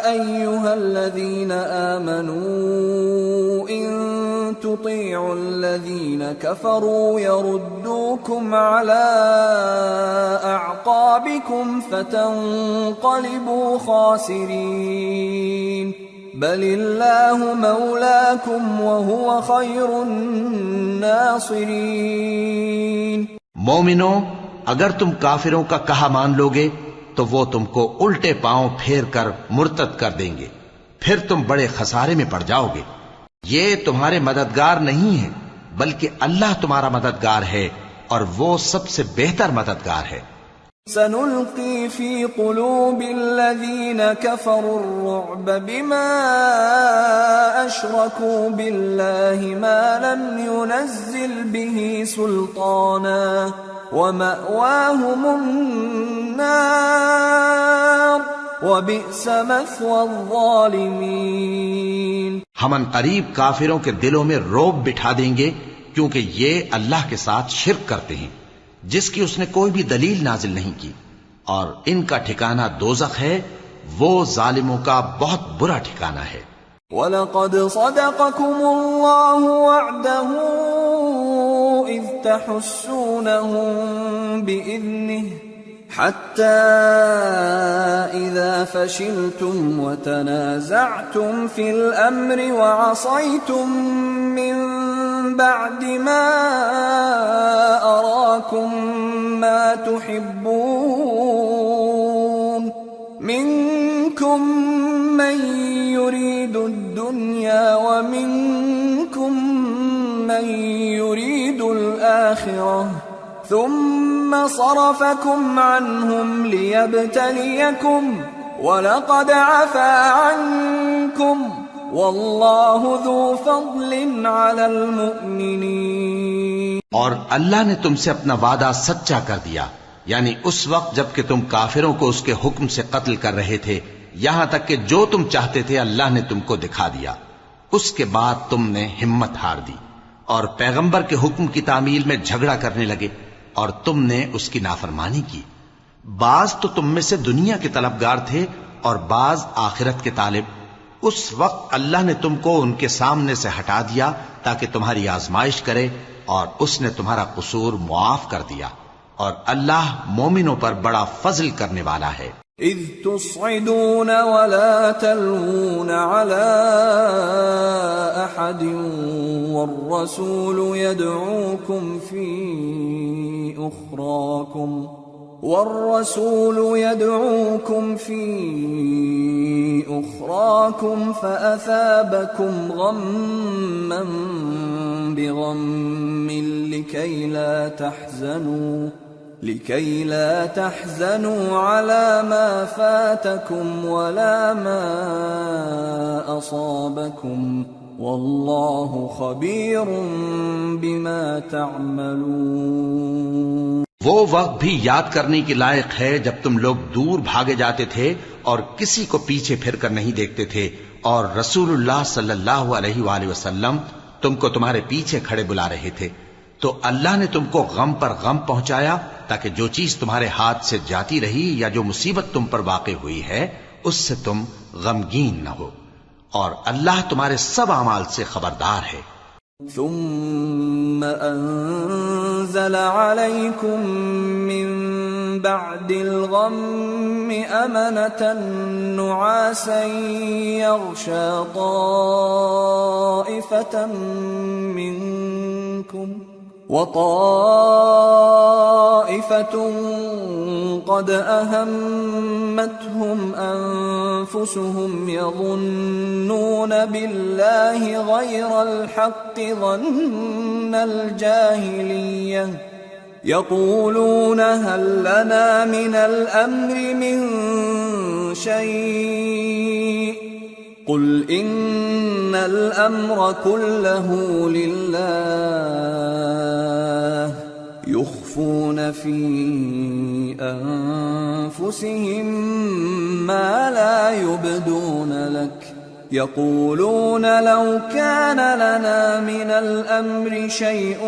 أيها الذين آمنوا إن تطيعوا الذين كفروا يردوكم على أعقابكم فتنقلبوا خاسرين بل الله مولاكم وهو خير الناصرين۔ مومنو، اگر تم کافروں کا کہا مان لوگے تو وہ تم کو الٹے پاؤں پھیر کر مرتد کر دیں گے، پھر تم بڑے خسارے میں پڑ جاؤ گے۔ یہ تمہارے مددگار نہیں ہیں بلکہ اللہ تمہارا مددگار ہے، اور وہ سب سے بہتر مددگار ہے۔ سنلقي في قلوب الذين كفروا الرعب بما أشركوا بالله ما لم ينزل به سلطانا ومأواهم النار وبئس مثوى الظالمين۔ ہم ان قریب کافروں کے دلوں میں رعب بٹھا دیں گے، کیونکہ یہ اللہ کے ساتھ شرک کرتے ہیں جس کی اس نے کوئی بھی دلیل نازل نہیں کی، اور ان کا ٹھکانہ دوزخ ہے، وہ ظالموں کا بہت برا ٹھکانہ ہے۔ وَلَقَدْ صَدَقَكُمُ اللَّهُ وَعْدَهُ إِذْ تَحُسُّونَهُم بِإِذْنِهِ حَتَّى إِذَا فَشِلْتُمْ وَتَنَازَعْتُمْ فِي الْأَمْرِ وَعَصَيْتُمْ مِنْ بعد ما أراكم ما تحبون منكم من يريد الدنيا ومنكم من يريد الآخرة ثم صرفكم عنهم ليبتليكم وَلَقَدْ عَفَا عَنْكُمْ وَاللَّهُ ذُو فَضْلٍ عَلَى الْمُؤْمِنِينَ۔ اور اللہ نے تم سے اپنا وعدہ سچا کر دیا، یعنی اس وقت جب کہ تم کافروں کو اس کے حکم سے قتل کر رہے تھے، یہاں تک کہ جو تم چاہتے تھے اللہ نے تم کو دکھا دیا۔ اس کے بعد تم نے ہمت ہار دی اور پیغمبر کے حکم کی تعمیل میں جھگڑا کرنے لگے اور تم نے اس کی نافرمانی کی۔ بعض تو تم میں سے دنیا کے طلبگار تھے اور بعض آخرت کے طالب۔ اس وقت اللہ نے تم کو ان کے سامنے سے ہٹا دیا تاکہ تمہاری آزمائش کرے، اور اس نے تمہارا قصور معاف کر دیا، اور اللہ مومنوں پر بڑا فضل کرنے والا ہے۔ اذ تصعدون ولا تلوون على احد والرسول يدعوكم في أخراكم فأثابكم غما بغم لكي لا تحزنوا على ما فاتكم ولا ما أصابكم والله خبير بما تعملون۔ وہ وقت بھی یاد کرنے کی لائق ہے جب تم لوگ دور بھاگے جاتے تھے اور کسی کو پیچھے پھر کر نہیں دیکھتے تھے، اور رسول اللہ صلی اللہ علیہ وآلہ وسلم تم کو تمہارے پیچھے کھڑے بلا رہے تھے، تو اللہ نے تم کو غم پر غم پہنچایا تاکہ جو چیز تمہارے ہاتھ سے جاتی رہی یا جو مصیبت تم پر واقع ہوئی ہے اس سے تم غمگین نہ ہو، اور اللہ تمہارے سب اعمال سے خبردار ہے۔ ثم أنزل عليكم من بعد الغم أمنة نعاسا يغشى طائفة منكم وطائفة قد أهمتهم أنفسهم يظنون بالله غير الحق ظن الجاهلية يقولون هل لنا من الأمر من شيء قل إن الأمر كله لله يخفون في أنفسهم ما لا يبدون لك يقولون لو كان لنا من الأمر شيء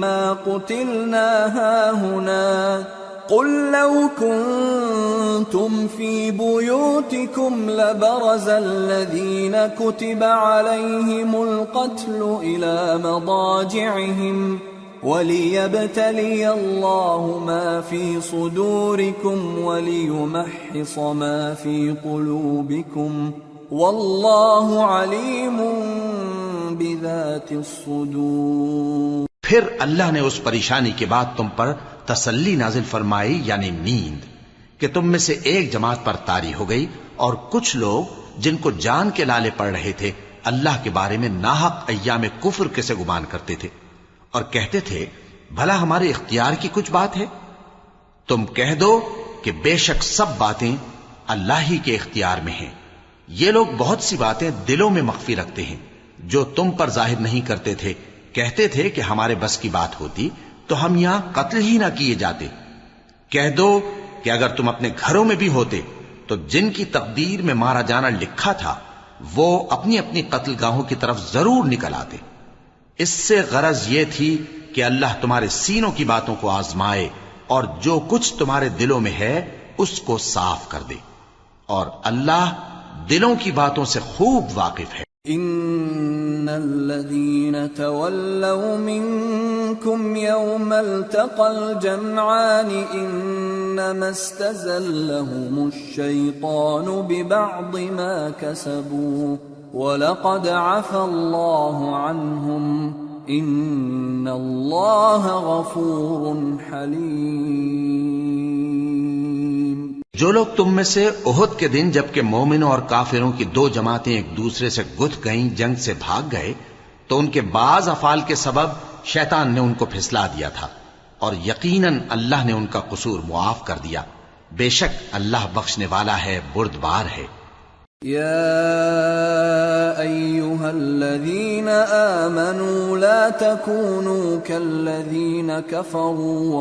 ما قتلنا هاهنا قل لو كنتم في بيوتكم لبرز الذين كتب عليهم القتل إلى مضاجعهم وليبتلي الله ما في صدوركم وليمحص ما في قلوبكم والله عليم بذات الصدور۔ پھر اللہ نے اس پریشانی کے بعد تم پر تسلی نازل فرمائی، یعنی نیند، کہ تم میں سے ایک جماعت پر طاری ہو گئی، اور کچھ لوگ جن کو جان کے لالے پڑ رہے تھے اللہ کے بارے میں ناحق ایام کفر کے سے گمان کرتے تھے اور کہتے تھے بھلا ہمارے اختیار کی کچھ بات ہے؟ تم کہہ دو کہ بے شک سب باتیں اللہ ہی کے اختیار میں ہیں۔ یہ لوگ بہت سی باتیں دلوں میں مخفی رکھتے ہیں جو تم پر ظاہر نہیں کرتے تھے۔ کہتے تھے کہ ہمارے بس کی بات ہوتی تو ہم یہاں قتل ہی نہ کیے جاتے۔ کہہ دو کہ اگر تم اپنے گھروں میں بھی ہوتے تو جن کی تقدیر میں مارا جانا لکھا تھا وہ اپنی اپنی قتل گاہوں کی طرف ضرور نکل آتے۔ اس سے غرض یہ تھی کہ اللہ تمہارے سینوں کی باتوں کو آزمائے اور جو کچھ تمہارے دلوں میں ہے اس کو صاف کر دے، اور اللہ دلوں کی باتوں سے خوب واقف ہے۔ ان الذين تولوا منكم يوم التقى الجمعان انما استزلهم الشيطان ببعض ما كسبوا ولقد عفى الله عنهم ان الله غفور حليم۔ جو لوگ تم میں سے احد کے دن جبکہ مومنوں اور کافروں کی دو جماعتیں ایک دوسرے سے گتھ گئیں، جنگ سے بھاگ گئے، تو ان کے بعض افعال کے سبب شیطان نے ان کو پھسلا دیا تھا، اور یقیناً اللہ نے ان کا قصور معاف کر دیا، بے شک اللہ بخشنے والا ہے، بردبار ہے۔ يا أيها الذين آمنوا لا تكونوا كالذين كفروا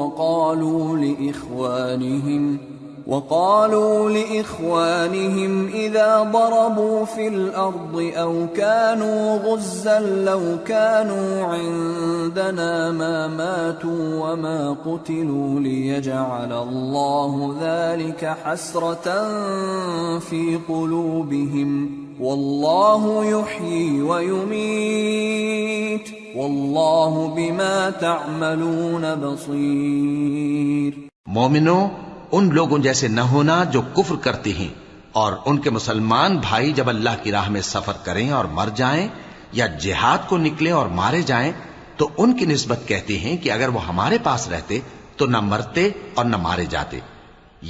وقالوا لإخوانهم إذا ضربوا في الأرض أو كانوا غزا لو كانوا عندنا ما ماتوا وما قتلوا ليجعل الله ذلك حسرة في قلوبهم والله يحيي ويميت والله بما تعملون بصير۔ مومنوں، ان لوگوں جیسے نہ ہونا جو کفر کرتے ہیں، اور ان کے مسلمان بھائی جب اللہ کی راہ میں سفر کریں اور مر جائیں یا جہاد کو نکلیں اور مارے جائیں تو ان کی نسبت کہتے ہیں کہ اگر وہ ہمارے پاس رہتے تو نہ مرتے اور نہ مارے جاتے،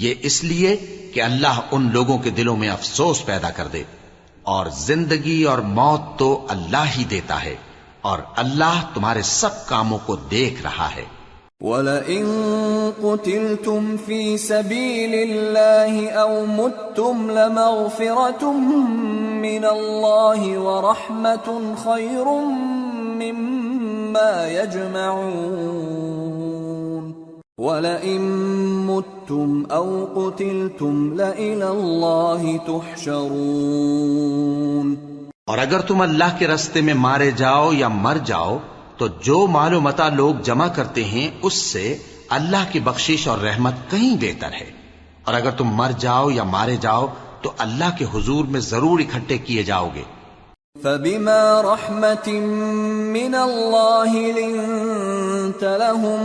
یہ اس لیے کہ اللہ ان لوگوں کے دلوں میں افسوس پیدا کر دے، اور زندگی اور موت تو اللہ ہی دیتا ہے، اور اللہ تمہارے سب کاموں کو دیکھ رہا ہے۔ وَلَئِن قُتِلْتُمْ فِي سَبِيلِ اللَّهِ أَوْ مُتُّمْ لَمَغْفِرَةٌ مِّنَ اللَّهِ وَرَحْمَةٌ خَيْرٌ مِّمَّا يَجْمَعُونَ وَلَئِن مُتُّمْ أَوْ قُتِلْتُمْ لَإِلَى اللَّهِ تُحْشَرُونَ۔ اور اگر تم اللہ کے راستے میں مارے جاؤ یا مر جاؤ تو جو مال و متاع لوگ جمع کرتے ہیں اس سے اللہ کی بخشش اور رحمت کہیں بہتر ہے، اور اگر تم مر جاؤ یا مارے جاؤ تو اللہ کے حضور میں ضرور اکٹھے کیے جاؤ گے۔ فَبِمَا رَحْمَةٍ مِّنَ اللَّهِ لِنتَ لَهُمْ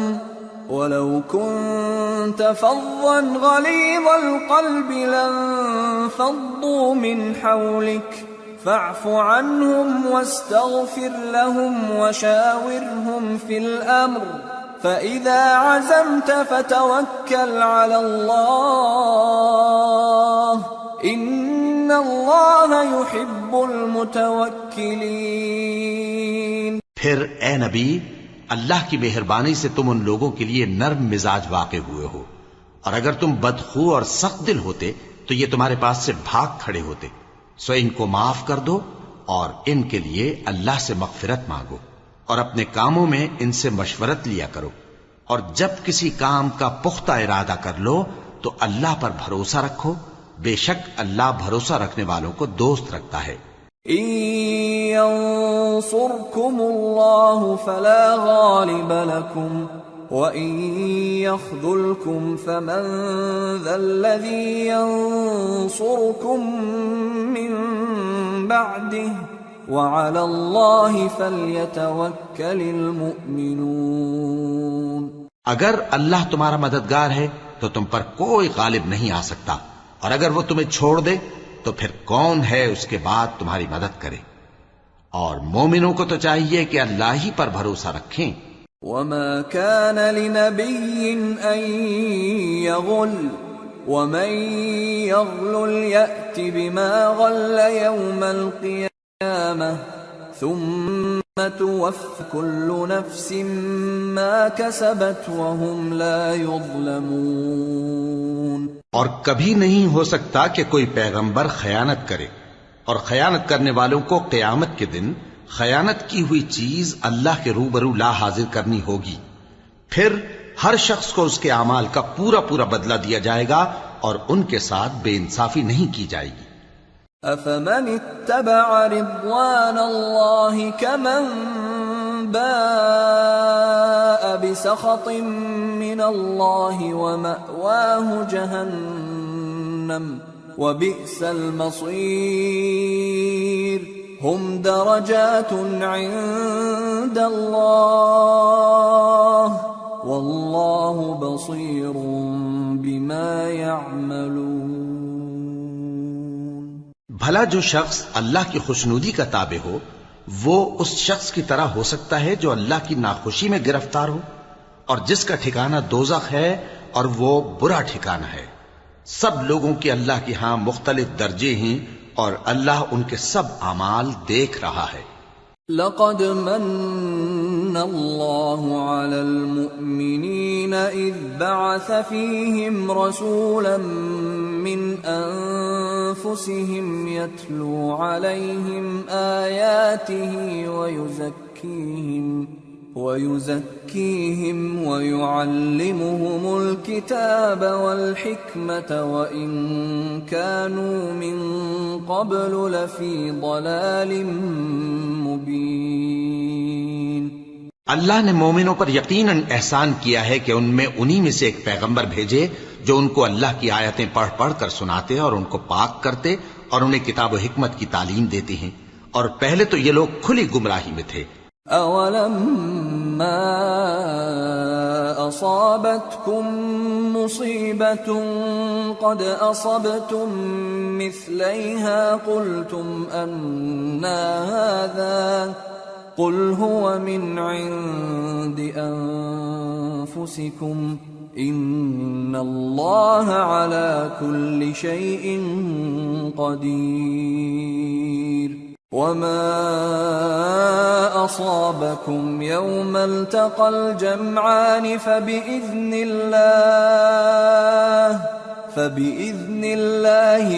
وَلَوْ كُنتَ فَظًّا غَلِيظَ الْقَلْبِ لَانفَضُّوا مِنْ حَوْلِكَ فاعف عنهم واستغفر لهم وشاورهم في الأمر فإذا عزمت فتوكل على الله إن الله يحب المتوكلين۔ پھر اے نبی، اللہ کی مہربانی سے تم ان لوگوں کے لیے نرم مزاج واقع ہوئے ہو، اور اگر تم بدخو اور سخت دل ہوتے تو یہ تمہارے پاس سے بھاگ کھڑے ہوتے، سو ان کو معاف کر دو اور ان کے لیے اللہ سے مغفرت مانگو، اور اپنے کاموں میں ان سے مشورت لیا کرو، اور جب کسی کام کا پختہ ارادہ کر لو تو اللہ پر بھروسہ رکھو، بے شک اللہ بھروسہ رکھنے والوں کو دوست رکھتا ہے۔ إن ينصركم الله فلا غالب لكم وَإِن يَخْذُلْكُمْ فَمَنْ ذَا الَّذِي يَنصُرُكُمْ مِنْ بَعْدِهِ وَعَلَى اللَّهِ فَلْيَتَوَكَّلِ الْمُؤْمِنُونَ۔ اگر اللہ تمہارا مددگار ہے تو تم پر کوئی غالب نہیں آ سکتا، اور اگر وہ تمہیں چھوڑ دے تو پھر کون ہے اس کے بعد تمہاری مدد کرے، اور مومنوں کو تو چاہیے کہ اللہ ہی پر بھروسہ رکھیں۔ وَمَا كَانَ لِنَبِيٍّ أَن يَغُلَّ وَمَن يَغْلُلْ يَأْتِ بِمَا غَلَّ يَوْمَ الْقِيَامَةِ ثُمَّ تُوَفَّى كُلُّ نَفْسٍ مَا كَسَبَتْ وَهُمْ لَا يُظْلَمُونَ۔ اور کبھی نہیں ہو سکتا کہ کوئی پیغمبر خیانت کرے، اور خیانت کرنے والوں کو قیامت کے دن خیانت کی ہوئی چیز اللہ کے روبرو لا حاضر کرنی ہوگی، پھر ہر شخص کو اس کے اعمال کا پورا پورا بدلہ دیا جائے گا، اور ان کے ساتھ بے انصافی نہیں کی جائے گی۔ أَفَمَنِ اتَّبَعَ رِضْوَانَ اللَّهِ كَمَنْ بَاءَ بِسَخَطٍ مِّنَ اللَّهِ وَمَأْوَاهُ جَهَنَّمُ وَبِئْسَ الْمَصِيرُ۔ هُمْ دَرَجَاتٌ عِندَ اللَّهِ وَاللَّهُ بَصِيرٌ بِمَا يَعْمَلُونَ۔ بھلا جو شخص اللہ کی خوشنودی کا تابع ہو وہ اس شخص کی طرح ہو سکتا ہے جو اللہ کی ناخوشی میں گرفتار ہو، اور جس کا ٹھکانہ دوزخ ہے اور وہ برا ٹھکانہ ہے۔ سب لوگوں کے اللہ کے ہاں مختلف درجے ہیں، اور اللہ ان کے سب اعمال دیکھ رہا ہے۔ لَقَدْ مَنَّ الله على المؤمنين إذ بعث فيهم رسولا من أنفسهم يتلو عليهم آياته ويزكيهم ويعلمهم الكتاب والحكمة وإن كانوا من قبل لفي ضلال مبين۔ اللہ نے مومنوں پر یقیناً احسان کیا ہے کہ ان میں انہی میں سے ایک پیغمبر بھیجے جو ان کو اللہ کی آیتیں پڑھ پڑھ کر سناتے اور ان کو پاک کرتے اور انہیں کتاب و حکمت کی تعلیم دیتے ہیں، اور پہلے تو یہ لوگ کھلی گمراہی میں تھے۔ أَوَلَمَّا أَصَابَتْكُم مُّصِيبَةٌ قَدْ أَصَبْتُم مِّثْلَيْهَا قُلْتُمْ أَنَّىٰ هَٰذَا قُلْ هُوَ مِنْ عِندِ أَنفُسِكُمْ إِنَّ اللَّهَ عَلَىٰ كُلِّ شَيْءٍ قَدِيرٌ۔ وَمَا أَصَابَكُمْ يَوْمَ الْتَقَى الْجَمْعَانِ فَبِإِذْنِ اللَّهِ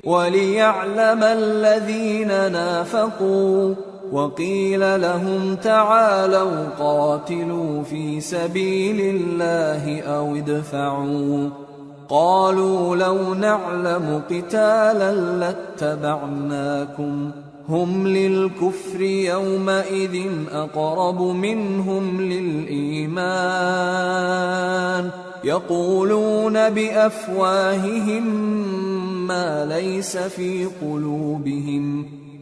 وَلِيَعْلَمَ الَّذِينَ نَافَقُوا وَقِيلَ لَهُمْ تَعَالَوْا قَاتِلُوا فِي سَبِيلِ اللَّهِ أَوِ ادْفَعُوا قالوا لو نعلم قتالا لاتبعناكم هم للكفر يومئذ أقرب منهم للإيمان يقولون بأفواههم ما ليس في قلوبهم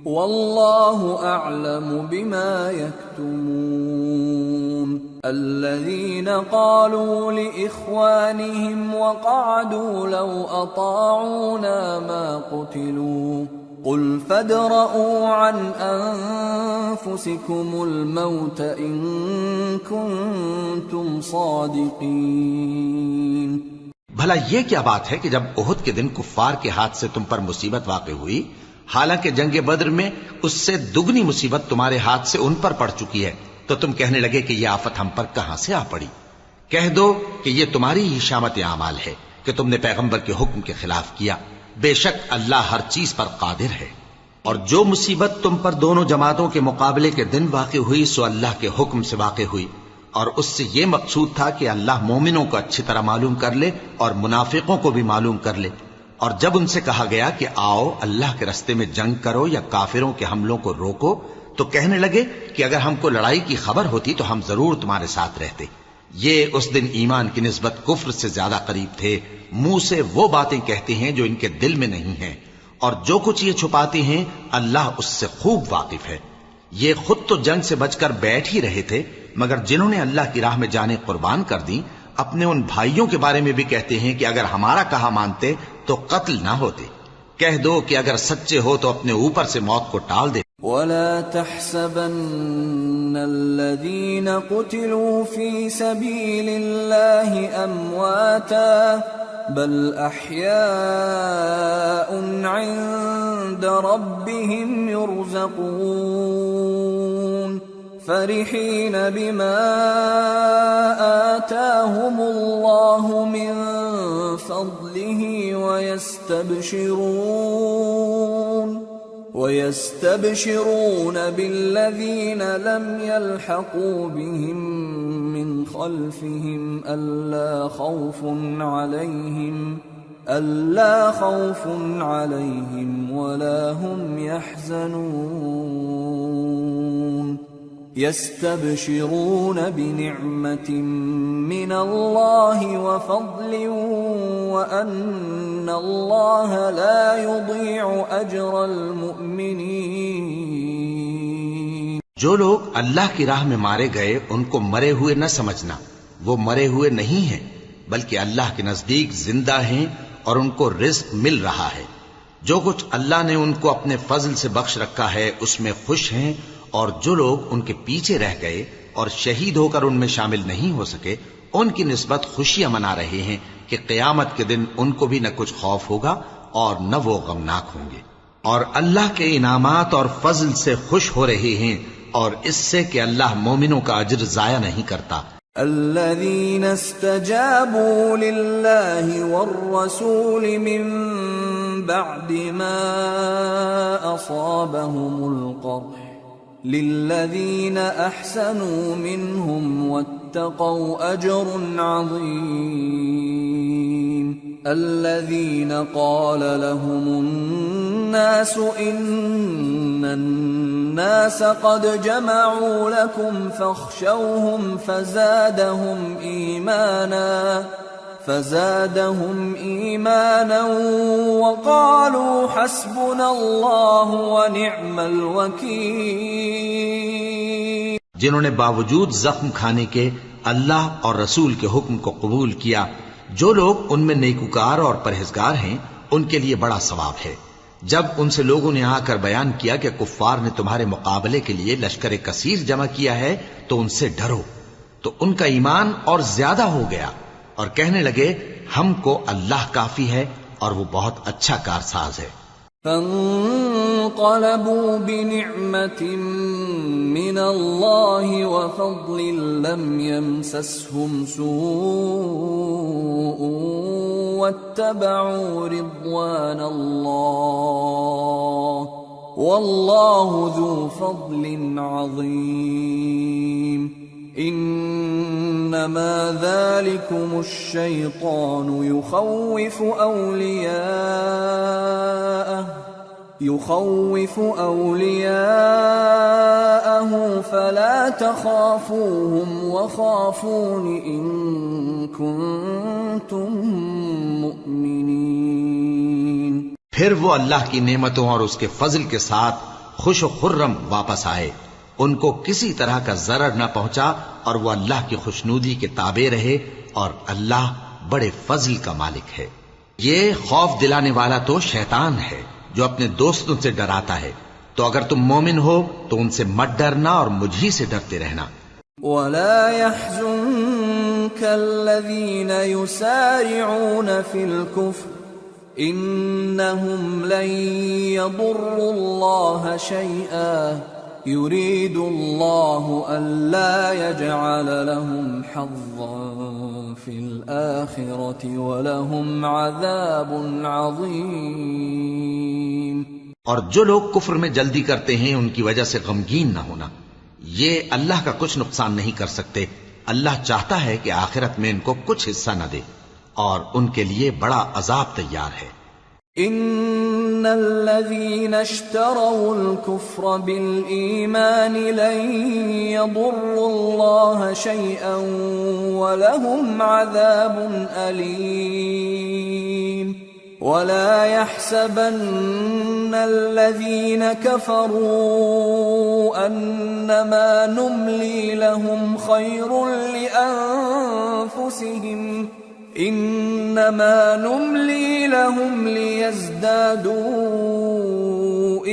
والله أعلم بما يكتمون۔ الذين قالوا لإخوانهم وقعدوا لو أطاعونا ما قتلوا قل فادرءوا عن أنفسكم الموت إن كنتم صادقين۔ بھلا یہ کیا بات ہے کہ جب احد کے دن کفار کے ہاتھ سے تم پر مصیبت واقع ہوئی، حالانکہ جنگ بدر میں اس سے دگنی مصیبت تمہارے ہاتھ سے ان پر پڑ چکی ہے، تو تم کہنے لگے کہ یہ آفت ہم پر کہاں سے آ پڑی؟ کہہ دو کہ یہ تمہاری ہی شامت اعمال ہے کہ تم نے پیغمبر کے حکم کے خلاف کیا، بے شک اللہ ہر چیز پر قادر ہے۔ اور جو مصیبت تم پر دونوں جماعتوں کے مقابلے کے دن واقع ہوئی سو اللہ کے حکم سے واقع ہوئی، اور اس سے یہ مقصود تھا کہ اللہ مومنوں کو اچھی طرح معلوم کر لے اور منافقوں کو بھی معلوم کر لے۔ اور جب ان سے کہا گیا کہ آؤ اللہ کے رستے میں جنگ کرو یا کافروں کے حملوں کو روکو، تو کہنے لگے کہ اگر ہم کو لڑائی کی خبر ہوتی تو ہم ضرور تمہارے ساتھ رہتے۔ یہ اس دن ایمان کی نسبت کفر سے زیادہ قریب تھے، منہ سے وہ باتیں کہتے ہیں جو ان کے دل میں نہیں ہیں، اور جو کچھ یہ چھپاتے ہیں اللہ اس سے خوب واقف ہے۔ یہ خود تو جنگ سے بچ کر بیٹھ ہی رہے تھے، مگر جنہوں نے اللہ کی راہ میں جانیں قربان کر دیں اپنے ان بھائیوں کے بارے میں بھی کہتے ہیں کہ اگر ہمارا کہا مانتے تو قتل نہ ہوتے۔ کہہ دو کہ اگر سچے ہو تو اپنے اوپر سے موت کو ٹال دے۔ وَلَا تَحْسَبَنَّ الَّذِينَ قُتِلُوا فِي سَبِيلِ اللَّهِ أَمْوَاتًا بَلْ أَحْيَاءٌ عِندَ رَبِّهِمْ يُرْزَقُونَ فَرِحِينَ بِمَا آتَاهُمُ اللَّهُ مِنْ فَضْلِهِ وَيَسْتَبْشِرُونَ بِالَّذِينَ لَمْ يَلْحَقُوا بِهِمْ مِنْ خَلْفِهِمْ أَلَّا خَوْفٌ عَلَيْهِمْ وَلَا هُمْ يَحْزَنُونَ۔ يَسْتَبْشِرُونَ بِنِعْمَةٍ مِّنَ اللَّهِ وَفَضْلٍ وَأَنَّ اللَّهَ لَا يُضِيعُ أَجْرَ الْمُؤْمِنِينَ۔ جو لوگ اللہ کی راہ میں مارے گئے ان کو مرے ہوئے نہ سمجھنا، وہ مرے ہوئے نہیں ہیں بلکہ اللہ کے نزدیک زندہ ہیں اور ان کو رزق مل رہا ہے۔ جو کچھ اللہ نے ان کو اپنے فضل سے بخش رکھا ہے اس میں خوش ہیں، اور جو لوگ ان کے پیچھے رہ گئے اور شہید ہو کر ان میں شامل نہیں ہو سکے ان کی نسبت خوشیاں منا رہے ہیں کہ قیامت کے دن ان کو بھی نہ کچھ خوف ہوگا اور نہ وہ غمناک ہوں گے۔ اور اللہ کے انعامات اور فضل سے خوش ہو رہے ہیں اور اس سے کہ اللہ مومنوں کا اجر ضائع نہیں کرتا. الذين استجابوا لله والرسول من بعد ما أصابهم القرح للذين أحسنوا منهم واتقوا أجر عظيم. الذين قال لهم الناس إن الناس قد جمعوا لكم فاخشوهم فزادهم إيمانا وقالوا حسبنا الله ونعم الوكيل. جنہوں نے باوجود زخم کھانے کے اللہ اور رسول کے حکم کو قبول کیا، جو لوگ ان میں نیکوکار اور پرہیزگار ہیں ان کے لیے بڑا ثواب ہے. جب ان سے لوگوں نے آ کر بیان کیا کہ کفار نے تمہارے مقابلے کے لیے لشکر کثیر جمع کیا ہے تو ان سے ڈرو، تو ان کا ایمان اور زیادہ ہو گیا اور کہنے لگے ہم کو اللہ کافی ہے اور وہ بہت اچھا کارساز ہے. فانقلبوا بنعمة من الله وفضل لم يمسسهم سوء واتبعوا رضوان الله والله ذو فضل عظيم. انما ذلكم الشيطان يخوف أولياءه فلا تخافوهم وخافون إن كنتم مؤمنين. پھر وہ اللہ کی نعمتوں اور اس کے فضل کے ساتھ خوش و خرم واپس آئے، ان کو کسی طرح کا ضرر نہ پہنچا اور وہ اللہ کی خوشنودی کے تابع رہے اور اللہ بڑے فضل کا مالک ہے. یہ خوف دلانے والا تو شیطان ہے جو اپنے دوستوں سے ڈراتا ہے، تو اگر تم مومن ہو تو ان سے مت ڈرنا اور مجھ ہی سے ڈرتے رہنا. وَلَا يَحْزُنكَ الَّذِينَ يُسَارِعُونَ فِي الْكُفْرِ إِنَّهُمْ لَن يَضُرُّوا اللَّهَ شَيْئًا يُرِيدُ اللَّهُ أَلَّا يَجْعَلَ لَهُمْ حَظًّا فِي الْآخِرَةِ وَلَهُمْ عَذَابٌ عَظِيمٌ. اور جو لوگ کفر میں جلدی کرتے ہیں ان کی وجہ سے غمگین نہ ہونا، یہ اللہ کا کچھ نقصان نہیں کر سکتے. اللہ چاہتا ہے کہ آخرت میں ان کو کچھ حصہ نہ دے اور ان کے لیے بڑا عذاب تیار ہے. ان الذين اشتروا الكفر بالإيمان لن يضروا الله شيئا ولهم عذاب أليم. ولا يحسبن الذين كفروا أنما نملي لهم خير لأنفسهم انما نملي لهم ليزدادوا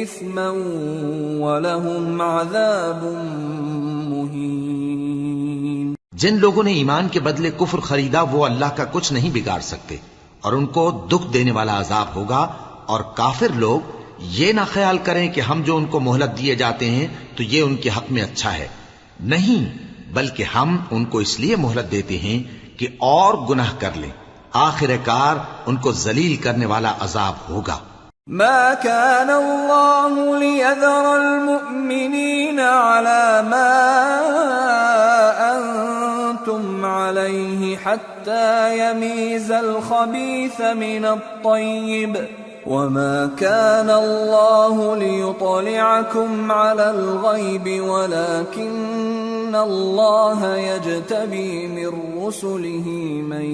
اثما ولهم عذاب مهين. جن لوگوں نے ایمان کے بدلے کفر خریدا وہ اللہ کا کچھ نہیں بگاڑ سکتے اور ان کو دکھ دینے والا عذاب ہوگا. اور کافر لوگ یہ نہ خیال کریں کہ ہم جو ان کو مہلت دیے جاتے ہیں تو یہ ان کے حق میں اچھا ہے، نہیں، بلکہ ہم ان کو اس لیے مہلت دیتے ہیں کہ اور گناہ کر لیں، آخر کار ان کو ذلیل کرنے والا عذاب ہوگا. ما كان الله ليذر المؤمنين على ما أنتم عليه حتى يميز الخبيث من الطيب وما كان الله ليطلعكم على الغيب ولكن الله يجتبي من رسله من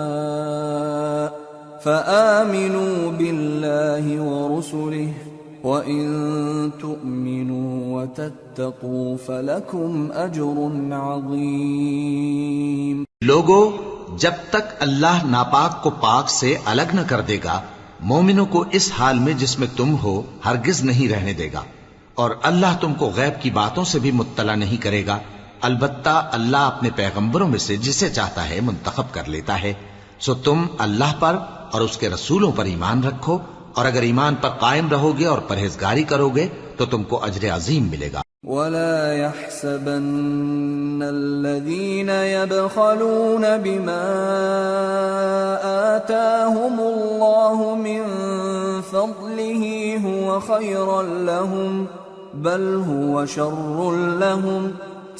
يشاء فآمنوا بالله ورسله وإن تؤمنوا وتتقوا فلكم أجر عظيم. لوگو، جب تک اللہ ناپاک کو پاک سے الگ نہ کر دے گا مومنوں کو اس حال میں جس میں تم ہو ہرگز نہیں رہنے دے گا، اور اللہ تم کو غیب کی باتوں سے بھی مطلع نہیں کرے گا. البتہ اللہ اپنے پیغمبروں میں سے جسے چاہتا ہے منتخب کر لیتا ہے. سو تم اللہ پر اور اس کے رسولوں پر ایمان رکھو اور اگر ایمان پر قائم رہو گے اور پرہیزگاری کرو گے تو تم کو اجر عظیم ملے گا۔ ولا يحسبن الذين يبخلون بما آتاهم الله من فضله هو خيرا لهم بل هو شر لهم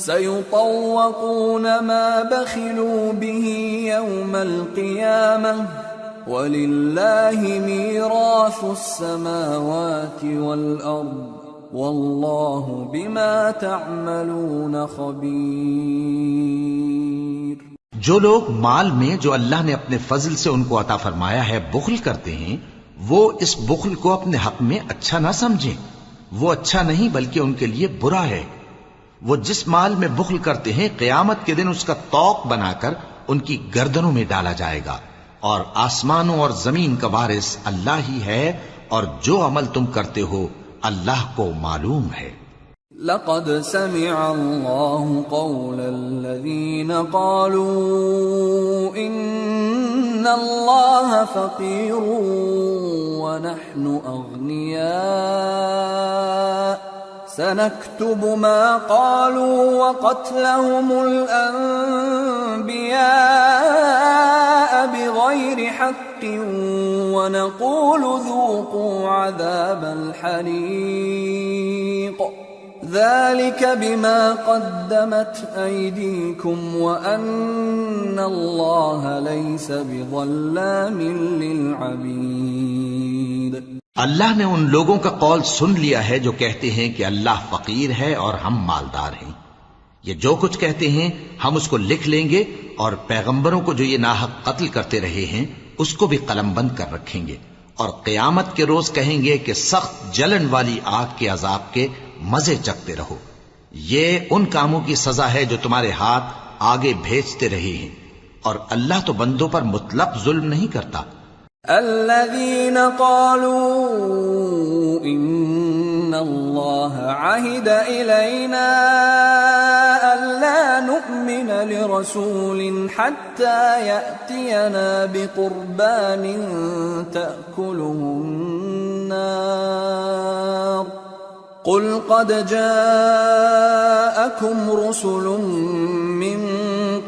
سيطوقون ما بخلوا به يوم القيامة وَلِلَّهِ مِيرَاثُ السَّمَاوَاتِ وَالْأَرْضِ وَاللَّهُ بِمَا تَعْمَلُونَ خَبِيرٌ۔ جو لوگ مال میں جو اللہ نے اپنے فضل سے ان کو عطا فرمایا ہے بخل کرتے ہیں، وہ اس بخل کو اپنے حق میں اچھا نہ سمجھیں، وہ اچھا نہیں بلکہ ان کے لیے برا ہے۔ وہ جس مال میں بخل کرتے ہیں قیامت کے دن اس کا طوق بنا کر ان کی گردنوں میں ڈالا جائے گا، اور آسمانوں اور زمین کا وارث اللہ ہی ہے، اور جو عمل تم کرتے ہو اللہ کو معلوم ہے۔ لقد سمع الله قول الذين قالوا إن الله فقير ونحن أغنياء سنكتب ما قالوا وقتلهم الأنبياء بغير حق ونقول ذوقوا عذاب الحريق ذلك بما قدمت أيديكم وأن الله ليس بظلام للعبيد۔ اللہ نے ان لوگوں کا قول سن لیا ہے جو کہتے ہیں کہ اللہ فقیر ہے اور ہم مالدار ہیں۔ یہ جو کچھ کہتے ہیں ہم اس کو لکھ لیں گے، اور پیغمبروں کو جو یہ ناحق قتل کرتے رہے ہیں اس کو بھی قلم بند کر رکھیں گے، اور قیامت کے روز کہیں گے کہ سخت جلن والی آگ کے عذاب کے مزے چکھتے رہو۔ یہ ان کاموں کی سزا ہے جو تمہارے ہاتھ آگے بھیجتے رہے ہیں، اور اللہ تو بندوں پر مطلق ظلم نہیں کرتا۔ الذين قالوا إن الله عهد إلينا ألا نؤمن لرسول حتى يأتينا بقربان تأكله النار قل قد جاءكم رسل من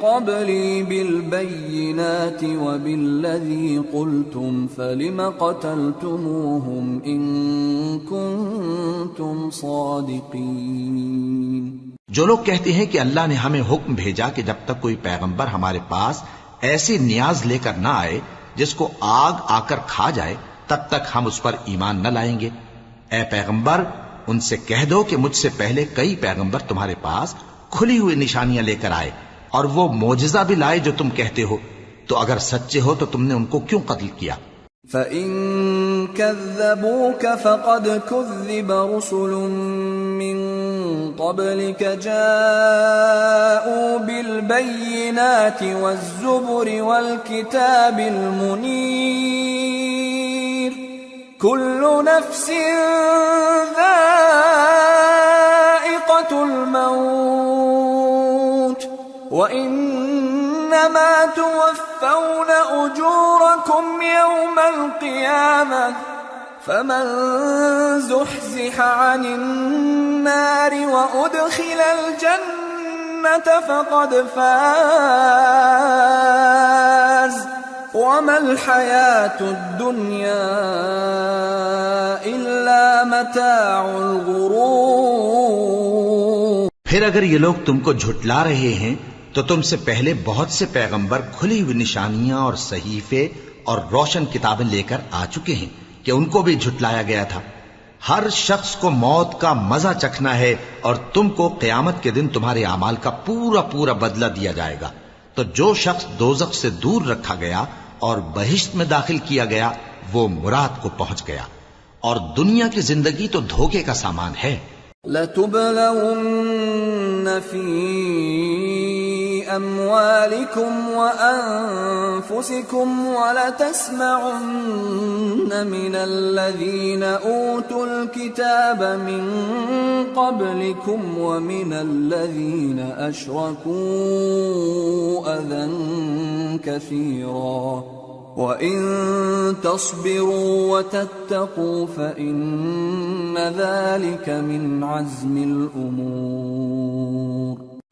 قبلي بالبينات وبالذي قلتم فلم قتلتموهم إن كنتم صادقين۔ جو لوگ کہتے ہیں کہ اللہ نے ہمیں حکم بھیجا کہ جب تک کوئی پیغمبر ہمارے پاس ایسی نیاز لے کر نہ آئے جس کو آگ آ کر کھا جائے تب تک ہم اس پر ایمان نہ لائیں گے۔ اے پیغمبر ان سے کہہ دو کہ مجھ سے پہلے کئی پیغمبر تمہارے پاس کھلی ہوئی نشانیاں لے کر آئے اور وہ معجزہ بھی لائے جو تم کہتے ہو، تو اگر سچے ہو تو تم نے ان کو کیوں قتل کیا؟ فَإِن كَذَّبُوكَ فَقَدْ كُذِّبَ رُسُلٌ مِّن قَبْلِكَ جَاءُوا بِالْبَيِّنَاتِ وَالزُّبُرِ وَالْكِتَابِ الْمُنِيرِ كُلُّ نَفْسٍ ذَائِقَةُ الْمَوْتِ وَإِنَّمَا تُوَفَّوْنَ أُجُورَكُمْ يَوْمَ الْقِيَامَةِ فَمَنْ زُحْزِحَ عَنِ النَّارِ وَأُدْخِلَ الْجَنَّةَ فَقَدْ فَازَ وَمَا الْحَيَاةُ الدُّنْيَا إِلَّا مَتَاعُ الْغُرُورِ۔ پھر اگر یہ لوگ تم کو جھٹلا رہے ہیں تو تم سے پہلے بہت سے پیغمبر کھلی ہوئی نشانیاں اور صحیفے اور روشن کتابیں لے کر آ چکے ہیں کہ ان کو بھی جھٹلایا گیا تھا۔ ہر شخص کو موت کا مزہ چکھنا ہے، اور تم کو قیامت کے دن تمہارے اعمال کا پورا پورا بدلہ دیا جائے گا۔ تو جو شخص دوزخ سے دور رکھا گیا اور بہشت میں داخل کیا گیا وہ مراد کو پہنچ گیا، اور دنیا کی زندگی تو دھوکے کا سامان ہے۔ لَتُبْلَوُنَّ فِي أَمْوَالِكُمْ وَأَنفُسِكُمْ وَلَتَسْمَعُنَّ مِنَ الَّذِينَ أُوتُوا الْكِتَابَ مِنْ قَبْلِكُمْ وَمِنَ الَّذِينَ أَشْرَكُوا أَذًى كَثِيرًا وَإِن تَصْبِرُوا وَتَتَّقُوا فَإِنَّ ذَلِكَ مِنْ عَزْمِ الْأُمُورِ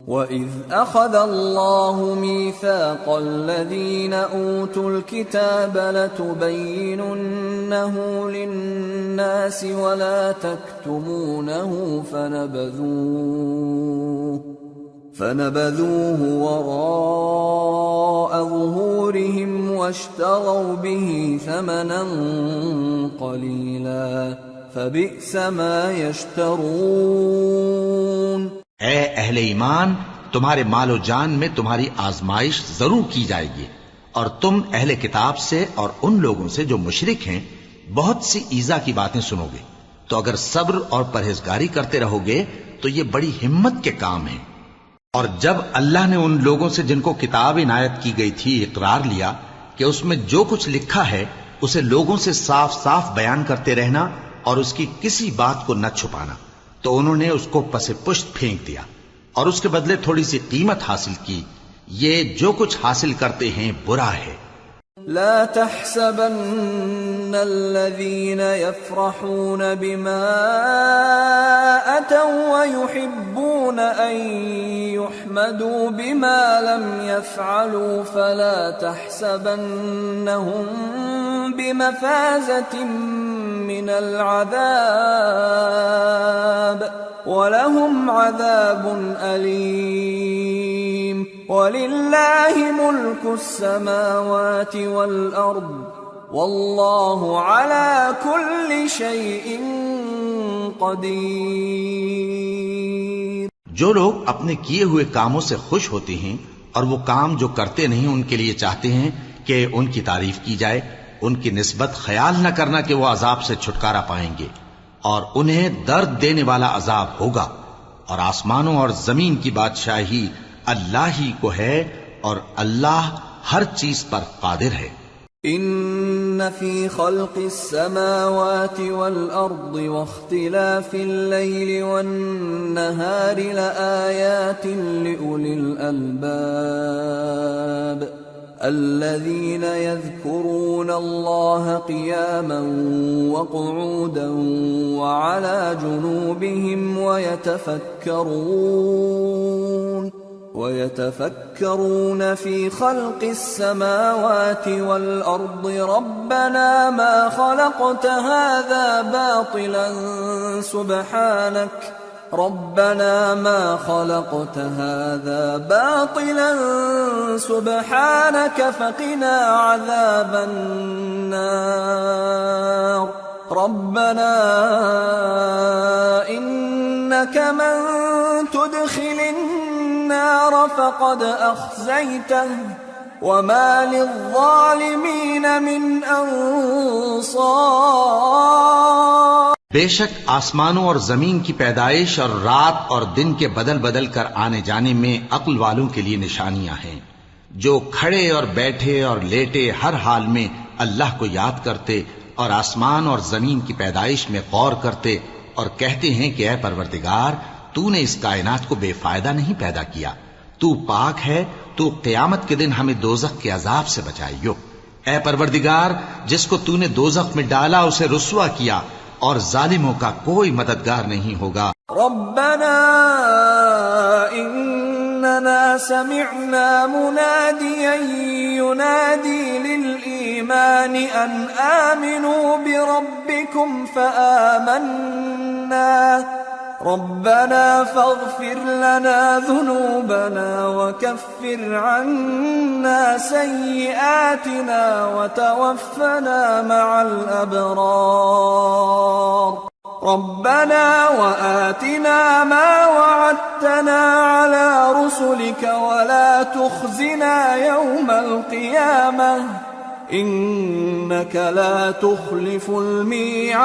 وَإِذْ أَخَذَ اللَّهُ مِيثَاقَ الَّذِينَ أُوتُوا الْكِتَابَ لَتُبَيِّنُنَّهُ لِلنَّاسِ وَلَا تَكْتُمُونَهُ فنبذوه وراء ظهورهم واشتروا به ثمنا قليلا فبئس ما يشترون۔ اے اہل ایمان، تمہارے مال و جان میں تمہاری آزمائش ضرور کی جائے گی، اور تم اہل کتاب سے اور ان لوگوں سے جو مشرک ہیں بہت سی ایذا کی باتیں سنو گے، تو اگر صبر اور پرہیزگاری کرتے رہو گے تو یہ بڑی ہمت کے کام ہیں۔ اور جب اللہ نے ان لوگوں سے جن کو کتاب عنایت کی گئی تھی اقرار لیا کہ اس میں جو کچھ لکھا ہے اسے لوگوں سے صاف صاف بیان کرتے رہنا اور اس کی کسی بات کو نہ چھپانا، تو انہوں نے اس کو پس پشت پھینک دیا اور اس کے بدلے تھوڑی سی قیمت حاصل کی۔ یہ جو کچھ حاصل کرتے ہیں برا ہے۔ لا تحسبن الذين يفرحون بما أتوا ويحبون أن يحمدوا بما لم يفعلوا فلا تحسبنهم بمفازة من العذاب وَلَهُمْ عَذَابٌ أَلِيمٌ وَلِلَّهِ مُلْكُ السَّمَاوَاتِ وَالْأَرْضِ وَاللَّهُ عَلَى كُلِّ شَيْءٍ قَدِيرٌ۔ جو لوگ اپنے کیے ہوئے کاموں سے خوش ہوتے ہیں اور وہ کام جو کرتے نہیں ان کے لیے چاہتے ہیں کہ ان کی تعریف کی جائے، ان کی نسبت خیال نہ کرنا کہ وہ عذاب سے چھٹکارا پائیں گے، اور انہیں درد دینے والا عذاب ہوگا۔ اور آسمانوں اور زمین کی بادشاہی اللہ ہی کو ہے، اور اللہ ہر چیز پر قادر ہے۔ ان فی خلق السماوات والارض واختلاف الليل والنهار لآیات لأولی الالباب الذين يذكرون الله قياما وقعودا وعلى جنوبهم ويتفكرون في خلق السماوات والأرض ربنا ما خلقت هذا باطلا سبحانك فقنا عذاب النار ربنا إنك من تدخل النار فقد أخزيته وما للظالمين من أنصار۔ بے شک آسمانوں اور زمین کی پیدائش اور رات اور دن کے بدل بدل کر آنے جانے میں عقل والوں کے لیے نشانیاں ہیں، جو کھڑے اور بیٹھے اور لیٹے ہر حال میں اللہ کو یاد کرتے اور آسمان اور زمین کی پیدائش میں غور کرتے اور کہتے ہیں کہ اے پروردگار، تو نے اس کائنات کو بے فائدہ نہیں پیدا کیا، تو پاک ہے، تو قیامت کے دن ہمیں دوزخ کے عذاب سے بچائیو۔ اے پروردگار، جس کو تو نے دوزخ میں ڈالا اسے رسوا کیا، اور ظالموں کا کوئی مددگار نہیں ہوگا۔ ربنا اننا سمعنا مناديا ينادي للإيمان ان آمنوا بربكم فآمنا ربنا فاغفر لنا ذنوبنا وكفر عنا سيئاتنا وتوفنا مع الأبرار ربنا وآتنا ما وعدتنا على رسلك ولا تخزنا يوم القيامة إنك لا تخلف الميعاد۔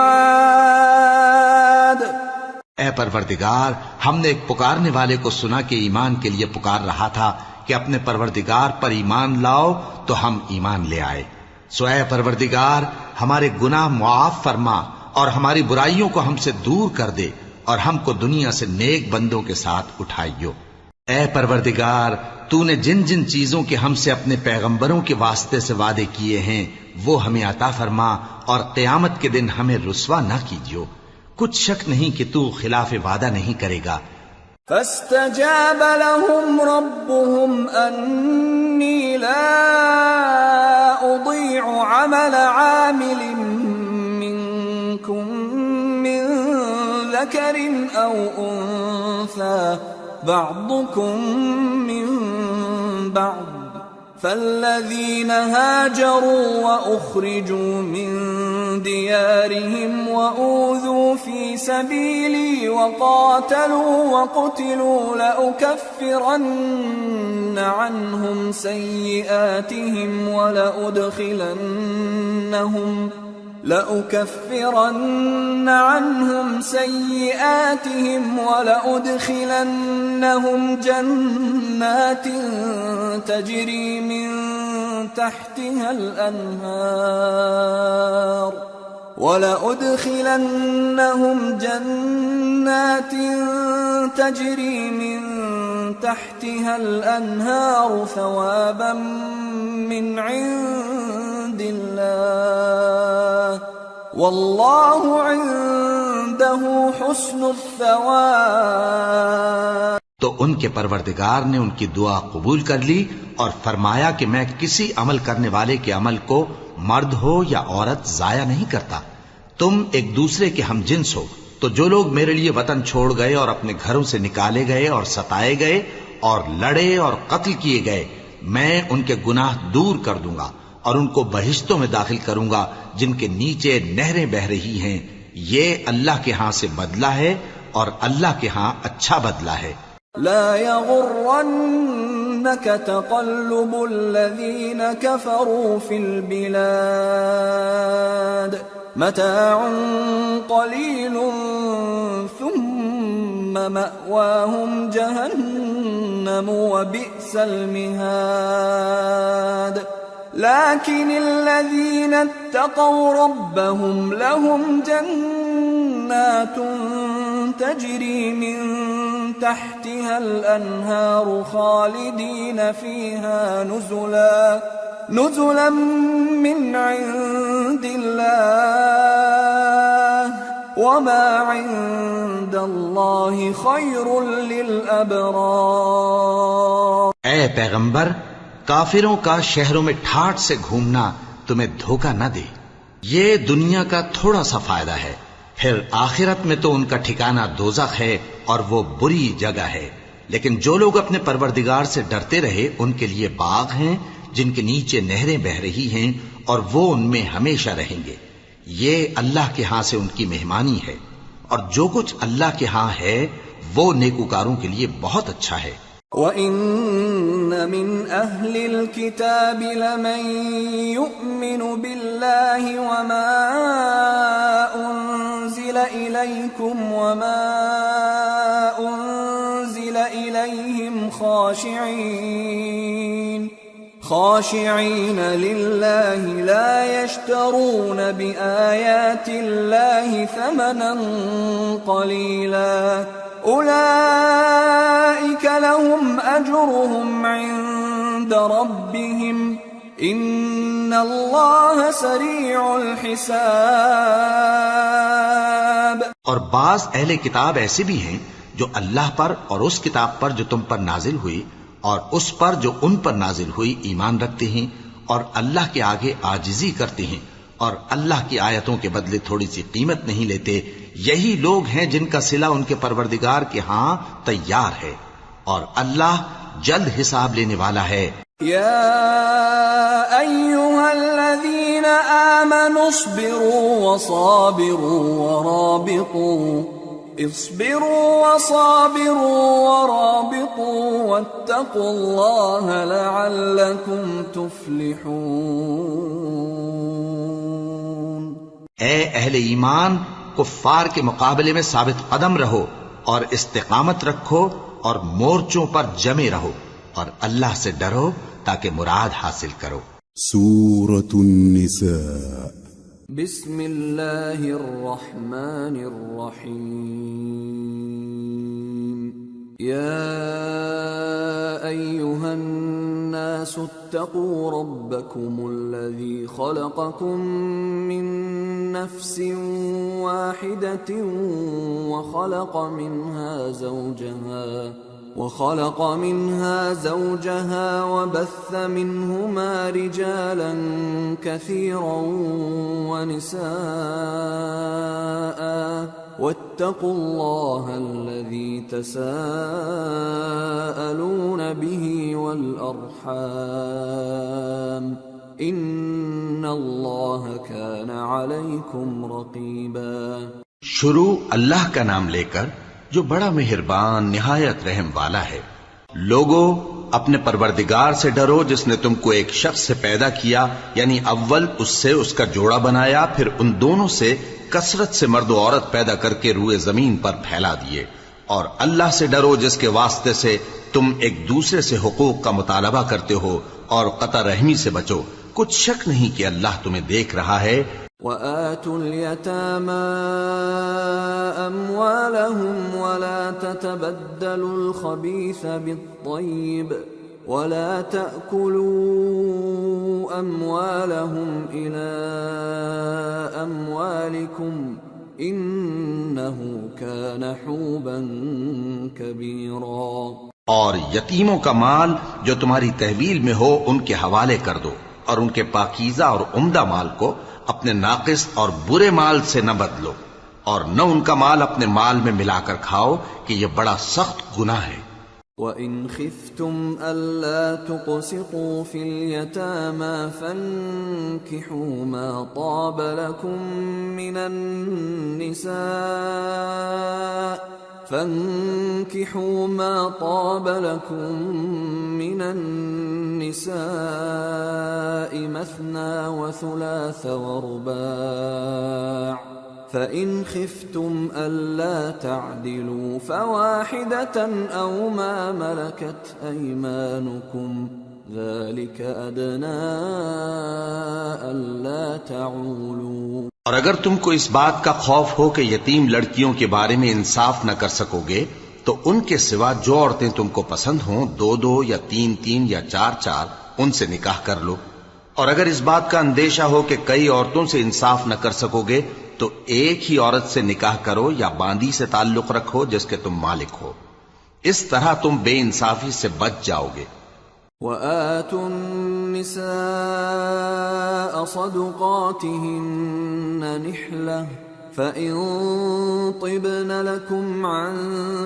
اے پروردگار، ہم نے ایک پکارنے والے کو سنا کہ ایمان کے لیے پکار رہا تھا کہ اپنے پروردگار پر ایمان لاؤ، تو ہم ایمان لے آئے۔ سو اے پروردگار، ہمارے گناہ معاف فرما اور ہماری برائیوں کو ہم سے دور کر دے، اور ہم کو دنیا سے نیک بندوں کے ساتھ اٹھائیو۔ اے پروردگار، تو نے جن جن چیزوں کے ہم سے اپنے پیغمبروں کے واسطے سے وعدے کیے ہیں وہ ہمیں عطا فرما، اور قیامت کے دن ہمیں رسوا نہ کیجیو۔ کچھ شک نہیں کہ تو خلاف وعدہ نہیں کرے گا۔ فاستجاب لهم ربهم أني لا أضيع عمل عامل منكم من ذكر أو أنثى بعضكم من بعض، فالذين هاجروا وأخرجوا من ديارهم وأوذوا في سبيلي وقاتلوا وقتلوا لأكفرن عنهم سيئاتهم ولأدخلنهم جنات تجري من تحتها الأنهار ثوابا من عند الله والله عنده حسن الثواب۔ تو ان کے پروردگار نے ان کی دعا قبول کر لی اور فرمایا کہ میں کسی عمل کرنے والے کے عمل کو مرد ہو یا عورت ضائع نہیں کرتا۔ تم ایک دوسرے کے ہم جنس ہو، تو جو لوگ میرے لیے وطن چھوڑ گئے اور اپنے گھروں سے نکالے گئے اور ستائے گئے اور لڑے اور قتل کیے گئے، میں ان کے گناہ دور کر دوں گا اور ان کو بہشتوں میں داخل کروں گا جن کے نیچے نہریں بہہ رہی ہیں۔ یہ اللہ کے ہاں سے بدلہ ہے اور اللہ کے ہاں اچھا بدلہ ہے۔ لا يغرنك تقلب الذين كفروا في البلاد متاع قليل ثم مأواهم جهنم وبئس المهاد لكن الذين اتقوا ربهم لهم جنات تجري من تحتها الأنهار خالدين فيها نزلا من عند الله وما عند الله خير للأبرار۔ اے پیغمبر، کافروں کا شہروں میں ٹھاٹھ سے گھومنا تمہیں دھوکہ نہ دے۔ یہ دنیا کا تھوڑا سا فائدہ ہے، پھر آخرت میں تو ان کا ٹھکانہ دوزخ ہے اور وہ بری جگہ ہے۔ لیکن جو لوگ اپنے پروردگار سے ڈرتے رہے ان کے لیے باغ ہیں جن کے نیچے نہریں بہہ رہی ہیں اور وہ ان میں ہمیشہ رہیں گے۔ یہ اللہ کے ہاں سے ان کی مہمانی ہے، اور جو کچھ اللہ کے ہاں ہے وہ نیکوکاروں کے لیے بہت اچھا ہے۔ وَإِنَّ مِنْ أَهْلِ الْكِتَابِ لَمَنْ يُؤْمِنُ بِاللَّهِ وَمَا أُنْزِلَ إِلَيْكُمْ وَمَا أُنْزِلَ إِلَيْهِمْ خاشعين لله لا يشترون بآيات الله ثمنا قليلا أولئك لهم أجرهم عند ربهم إن الله سريع الحساب۔ اور بعض اہل کتاب ایسے بھی ہیں جو اللہ پر اور اس کتاب پر جو تم پر نازل ہوئی اور اس پر جو ان پر نازل ہوئی ایمان رکھتے ہیں اور اللہ کے آگے عاجزی کرتے ہیں اور اللہ کی آیتوں کے بدلے تھوڑی سی قیمت نہیں لیتے۔ یہی لوگ ہیں جن کا صلہ ان کے پروردگار کے ہاں تیار ہے، اور اللہ جلد حساب لینے والا ہے۔ یا ایھا الذین آمنوا اصبروا ورابطوا واتقوا اللہ لعلکم تفلحون۔ اے اہل ایمان، کفار کے مقابلے میں ثابت قدم رہو اور استقامت رکھو اور مورچوں پر جمے رہو اور اللہ سے ڈرو تاکہ مراد حاصل کرو۔ سورة النساء۔ بسم اللہ الرحمن الرحیم۔ يا أيها الناس اتقوا ربكم الذي خلقكم من نفس واحدة وخلق منها زوجها وبث منهما رجالا كثيرا ونساء واتقوا الله الذي تساءلون به والأرحام ان اللہ کان علیکم رقیبا۔ شروع اللہ کا نام لے کر جو بڑا مہربان نہایت رحم والا ہے۔ لوگو اپنے پروردگار سے ڈرو جس نے تم کو ایک شخص سے پیدا کیا، یعنی اول اس سے اس کا جوڑا بنایا، پھر ان دونوں سے کثرت سے مرد و عورت پیدا کر کے روئے زمین پر پھیلا دیے، اور اللہ سے ڈرو جس کے واسطے سے تم ایک دوسرے سے حقوق کا مطالبہ کرتے ہو، اور قطع رحمی سے بچو، کچھ شک نہیں کہ اللہ تمہیں دیکھ رہا ہے۔ وَآتُوا الْيَتَامَى أَمْوَالَهُمْ وَلَا تَتَبَدَّلُوا الْخَبِيثَ بِالطَّيِّبِ وَلَا تَأْكُلُوا أَمْوَالَهُمْ إِلَىٰ أَمْوَالِكُمْ إِنَّهُ كَانَ حُوبًا كَبِيرًا۔ اور یتیموں کا مال جو تمہاری تحویل میں ہو ان کے حوالے کر دو، اور ان کے پاکیزہ اور عمدہ مال کو اپنے ناقص اور برے مال سے نہ بدلو، اور نہ ان کا مال اپنے مال میں ملا کر کھاؤ کہ یہ بڑا سخت گناہ ہے۔ وَإِنْ خِفْتُمْ أَلَّا تُقْسِطُوا فِي الْيَتَامَى فَانكِحُوا مَا طَابَ لَكُم من النساء مثنى وثلاث ورباع فإن خفتم ألا تعدلوا فواحدة أو ما ملكت أيمانكم ذلك أدنى ألا تعولوا۔ اور اگر تم کو اس بات کا خوف ہو کہ یتیم لڑکیوں کے بارے میں انصاف نہ کر سکو گے تو ان کے سوا جو عورتیں تم کو پسند ہوں، 2 یا 3 یا 4 ان سے نکاح کر لو۔ اور اگر اس بات کا اندیشہ ہو کہ کئی عورتوں سے انصاف نہ کر سکو گے تو ایک ہی عورت سے نکاح کرو یا باندی سے تعلق رکھو جس کے تم مالک ہو، اس طرح تم بے انصافی سے بچ جاؤ گے۔ وَآتُوا النِّسَاءَ صَدُقَاتِهِنَّ نِحْلَةً فَإِن طِبْنَ لَكُمْ عَن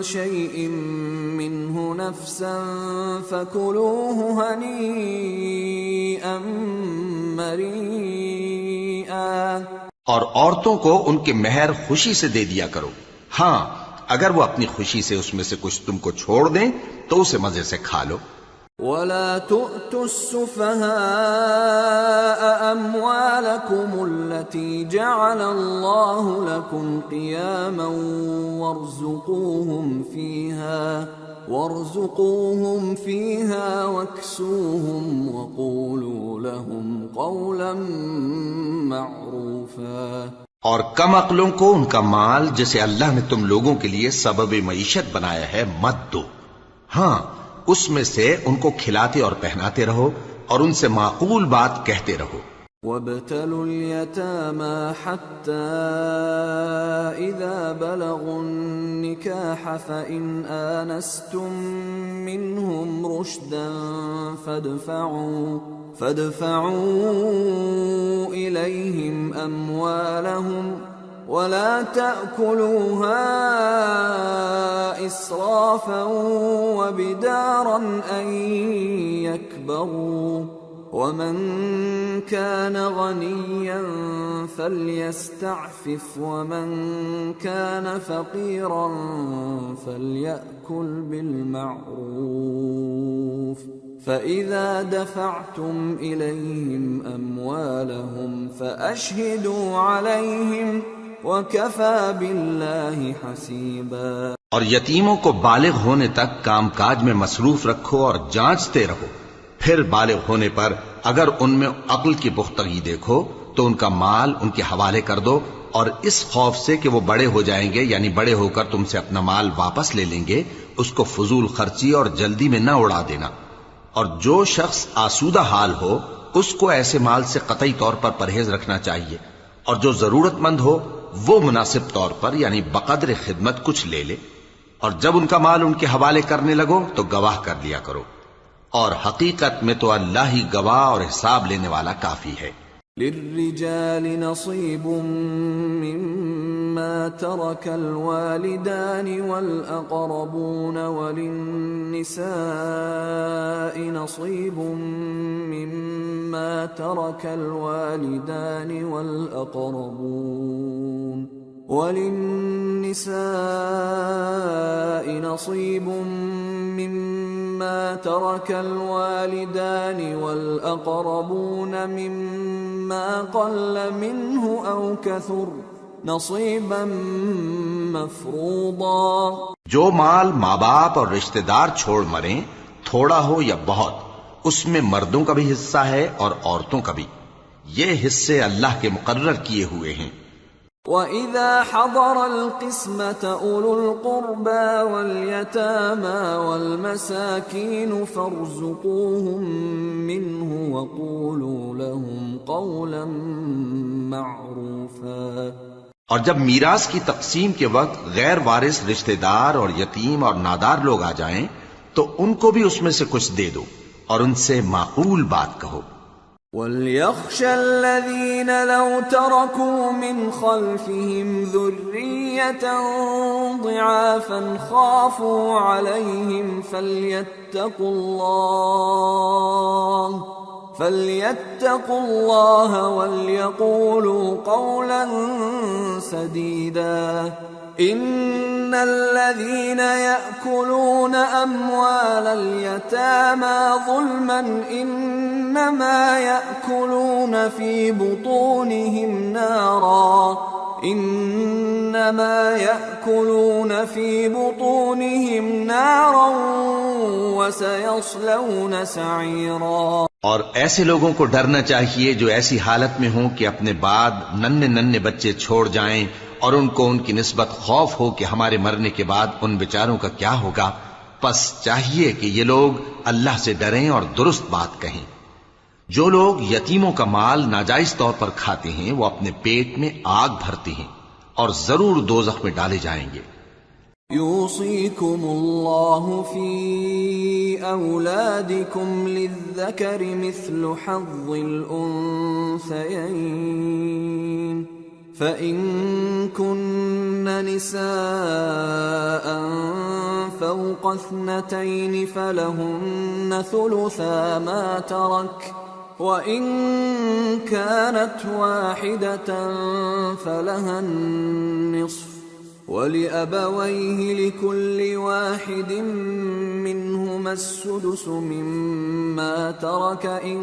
شَيْءٍ مِّنْهُ نَفْسًا فَكُلُوهُ هَنِيئًا مَّرِيئًا۔ اور عورتوں کو ان کے مہر خوشی سے دے دیا کرو، ہاں اگر وہ اپنی خوشی سے اس میں سے کچھ تم کو چھوڑ دیں تو اسے مزے سے کھا لو۔ وَلَا تُؤْتُوا السُّفَهَاءَ أَمْوَالَكُمُ الَّتِي جَعَلَ اللَّهُ لَكُمْ قِيَامًا وَارْزُقُوهُمْ فِيهَا وَاكْسُوهُمْ وَقُولُوا لَهُمْ قَوْلًا مَّعْرُوفًا۔ اور کم عقلوں کو ان کا مال جسے اللہ نے تم لوگوں کے لیے سبب معیشت بنایا ہے مت دو، ہاں اس میں سے ان کو کھلاتے اور پہناتے رہو اور ان سے معقول بات کہتے رہو۔ وَابْتَلُوا الْيَتَامَى حَتَّى إِذَا بَلَغُوا النِّكَاحَ فَإِنْ آنَسْتُمْ مِنْهُمْ رُشْدًا فَادْفَعُوا إِلَيْهِمْ أَمْوَالَهُمْ وَلَا تَأْكُلُوهَا إِسْرَافًا وَبِدَارًا أَن يَكْبَرُوا وَمَن كَانَ غَنِيًّا فَلْيَسْتَعْفِفْ وَمَن كَانَ فَقِيرًا فَلْيَأْكُلْ بِالْمَعْرُوفِ فَإِذَا دَفَعْتُمْ إِلَيْهِمْ أَمْوَالَهُمْ فَأَشْهِدُوا عَلَيْهِمْ وَكَفَى بِاللَّهِ حَسِيبًا۔ اور یتیموں کو بالغ ہونے تک کام کاج میں مصروف رکھو اور جانچتے رہو، پھر بالغ ہونے پر اگر ان میں عقل کی پختگی دیکھو تو ان کا مال ان کے حوالے کر دو، اور اس خوف سے کہ وہ بڑے ہو جائیں گے یعنی بڑے ہو کر تم سے اپنا مال واپس لے لیں گے اس کو فضول خرچی اور جلدی میں نہ اڑا دینا، اور جو شخص آسودہ حال ہو اس کو ایسے مال سے قطعی طور پر پرہیز رکھنا چاہیے، اور جو ضرورت مند ہو وہ مناسب طور پر یعنی بقدر خدمت کچھ لے لے، اور جب ان کا مال ان کے حوالے کرنے لگو تو گواہ کر لیا کرو، اور حقیقت میں تو اللہ ہی گواہ اور حساب لینے والا کافی ہے۔ للرجال نصيب مما ترك الوالدان والأقربون وللنساء نصيب مما ترك الوالدان والأقربون مما قل منه أو كثر نصيبا مفروضا۔ جو مال ماں باپ اور رشتہ دار چھوڑ مریں، تھوڑا ہو یا بہت، اس میں مردوں کا بھی حصہ ہے اور عورتوں کا بھی، یہ حصے اللہ کے مقرر کیے ہوئے ہیں۔ وَإِذَا حَضَرَ الْقِسْمَةَ أُولُو الْقُرْبَى وَالْيَتَامَى وَالْمَسَاكِينُ فَارْزُقُوهُم مِّنْهُ وَقُولُوا لَهُمْ قَوْلًا مَّعْرُوفًا۔ اور جب میراث کی تقسیم کے وقت غیر وارث رشتہ دار اور یتیم اور نادار لوگ آ جائیں تو ان کو بھی اس میں سے کچھ دے دو اور ان سے معقول بات کہو۔ وَلْيَخْشَ الَّذِينَ لَوْ تَرَكُوا مِنْ خَلْفِهِمْ ذُرِّيَّةً ضِعَافًا خَافُوا عَلَيْهِمْ فَلْيَتَّقُوا اللَّهَ وَلْيَقُولُوا قَوْلًا سَدِيدًا۔ إِنَّ الَّذِينَ يَأْكُلُونَ أَمْوَالَ الْيَتَامَى ظُلْمًا إِنَّمَا يَأْكُلُونَ فِي بُطُونِهِمْ نَارًا وَسَيَصْلَوْنَ سَعِيرًا۔ اور ایسے لوگوں کو ڈرنا چاہیے جو ایسی حالت میں ہوں کہ اپنے بعد ننھے بچے چھوڑ جائیں اور ان کو ان کی نسبت خوف ہو کہ ہمارے مرنے کے بعد ان بیچاروں کا کیا ہوگا، پس چاہیے کہ یہ لوگ اللہ سے ڈریں اور درست بات کہیں۔ جو لوگ یتیموں کا مال ناجائز طور پر کھاتے ہیں وہ اپنے پیٹ میں آگ بھرتے ہیں اور ضرور دوزخ میں ڈالے جائیں گے۔ يوصيكم الله في أولادكم للذكر مثل حظ الأنثيين، فإن كن نساء فوق 2 فلهن ثلثا ما ترك، وإن كانت واحدة فلها النصف، وَلِأَبَوَيْهِ لِكُلِّ وَاحِدٍ مِّنْهُمَا السُّدُسُ مِمَّا تَرَكَ إِن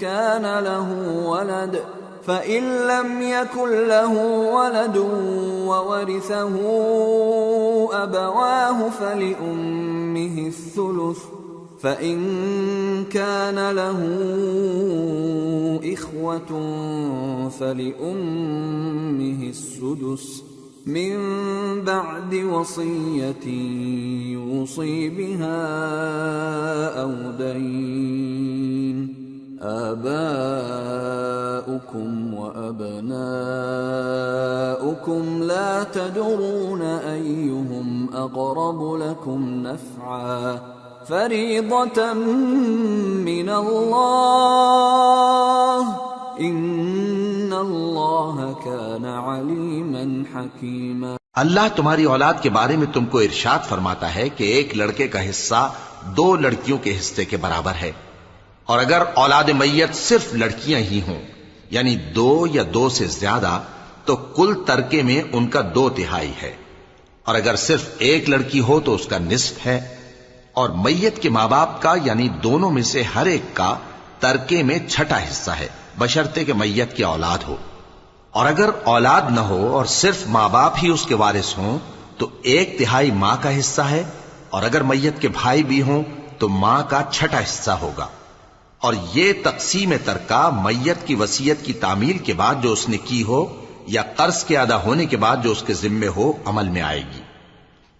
كَانَ لَهُ وَلَدٌ، فَإِن لَّمْ يَكُن لَّهُ وَلَدٌ وَوَرِثَهُ أَبَوَاهُ فَلِأُمِّهِ الثُّلُثُ، فَإِن كَانَ لَهُ إِخْوَةٌ فَلِأُمِّهِ السُّدُسُ من بعد وصية يوصي بها أو دين، آباؤكم وأبناؤكم لا تدرون أيهم أقرب لكم نفعا، فريضة من الله، ان اللہ کان علیما حکیما۔ اللہ تمہاری اولاد کے بارے میں تم کو ارشاد فرماتا ہے کہ ایک لڑکے کا حصہ 2 لڑکیوں کے حصے کے برابر ہے، اور اگر اولاد میت صرف لڑکیاں ہی ہوں یعنی 2 یا 2 سے زیادہ تو کل ترکے میں ان کا 2/3 ہے، اور اگر صرف ایک لڑکی ہو تو اس کا نصف ہے، اور میت کے ماں باپ کا یعنی دونوں میں سے ہر ایک کا ترکے میں 6واں حصہ ہے، بشرطے کہ میت کی اولاد ہو، اور اگر اولاد نہ ہو اور صرف ماں باپ ہی اس کے وارث ہوں تو 1/3 ماں کا حصہ ہے، اور اگر میت کے بھائی بھی ہوں تو ماں کا 6واں حصہ ہوگا، اور یہ تقسیم ترکہ میت کی وصیت کی تعمیل کے بعد جو اس نے کی ہو یا قرض کے ادا ہونے کے بعد جو اس کے ذمے ہو عمل میں آئے گی۔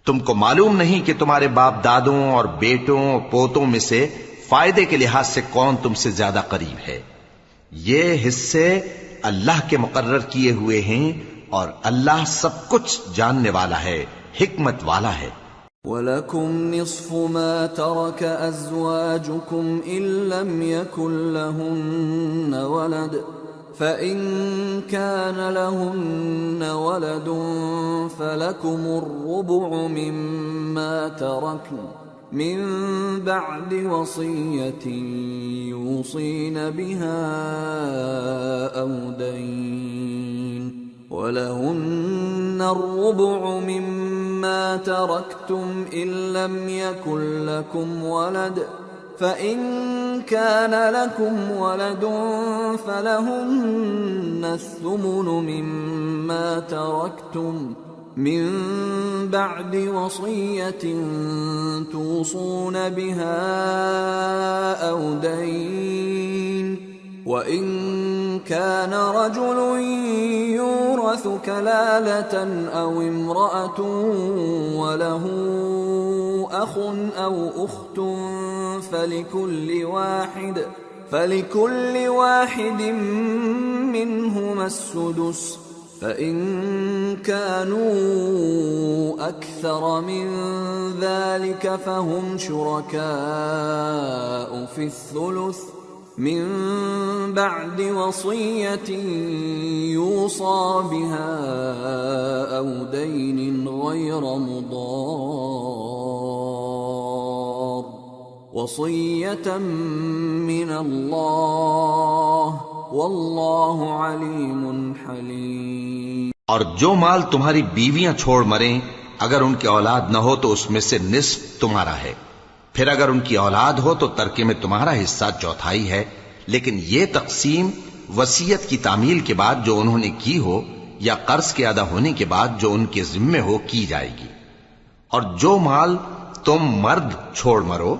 تم کو معلوم نہیں کہ تمہارے باپ دادوں اور بیٹوں اور پوتوں میں سے فائدے کے لحاظ سے کون تم سے زیادہ قریب ہے؟ یہ حصے اللہ کے مقرر کیے ہوئے ہیں اور اللہ سب کچھ جاننے والا ہے، حکمت والا ہے۔ وَلَكُمْ نِصْفُ مَا تَرَكَ أَزْوَاجُكُمْ إِن لَّمْ يَكُن لَّهُنَّ وَلَدٌ فَإِن كَانَ لَهُنَّ وَلَدٌ فَلَكُمُ الرُّبُعُ مِمَّا تَرَكْنَ من بعد وصية يوصين بها أو دين ولهن الربع مما تركتم إن لم يكن لكم ولد فإن كان لكم ولد فلهن الثمن مما تركتم من بعد وصية توصون بها أو دين وإن كان رجل يورث كلالة أو امرأة وله أخ أو أخت فلكل واحد منهما السدس فإن كانوا أكثر من ذلك فهم شركاء في الثلث من بعد وصية يوصى بها أو دين غير مضار وصية من الله واللہ علیم حلیم۔ اور جو مال تمہاری بیویاں چھوڑ مریں اگر ان کی اولاد نہ ہو تو اس میں سے نصف تمہارا ہے، پھر اگر ان کی اولاد ہو تو ترکے میں تمہارا حصہ چوتھائی ہے، لیکن یہ تقسیم وصیت کی تعمیل کے بعد جو انہوں نے کی ہو یا قرض کے ادا ہونے کے بعد جو ان کے ذمے ہو کی جائے گی۔ اور جو مال تم مرد چھوڑ مرو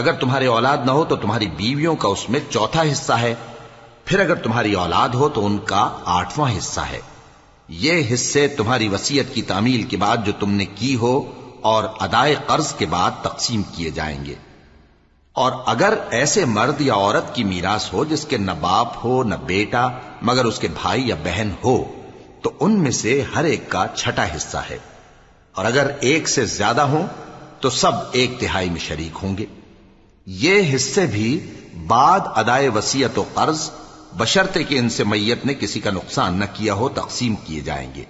اگر تمہاری اولاد نہ ہو تو تمہاری بیویوں کا اس میں چوتھا حصہ ہے، پھر اگر تمہاری اولاد ہو تو ان کا 8واں حصہ ہے۔ یہ حصے تمہاری وصیت کی تعمیل کے بعد جو تم نے کی ہو اور ادائے قرض کے بعد تقسیم کیے جائیں گے۔ اور اگر ایسے مرد یا عورت کی میراث ہو جس کے نہ باپ ہو نہ بیٹا مگر اس کے بھائی یا بہن ہو تو ان میں سے ہر ایک کا چھٹا حصہ ہے، اور اگر ایک سے زیادہ ہوں تو سب 1/3 میں شریک ہوں گے۔ یہ حصے بھی بعد ادائے وصیت و قرض بشرطے کہ ان سے میت نے کسی کا نقصان نہ کیا ہو تقسیم کیے جائیں گے۔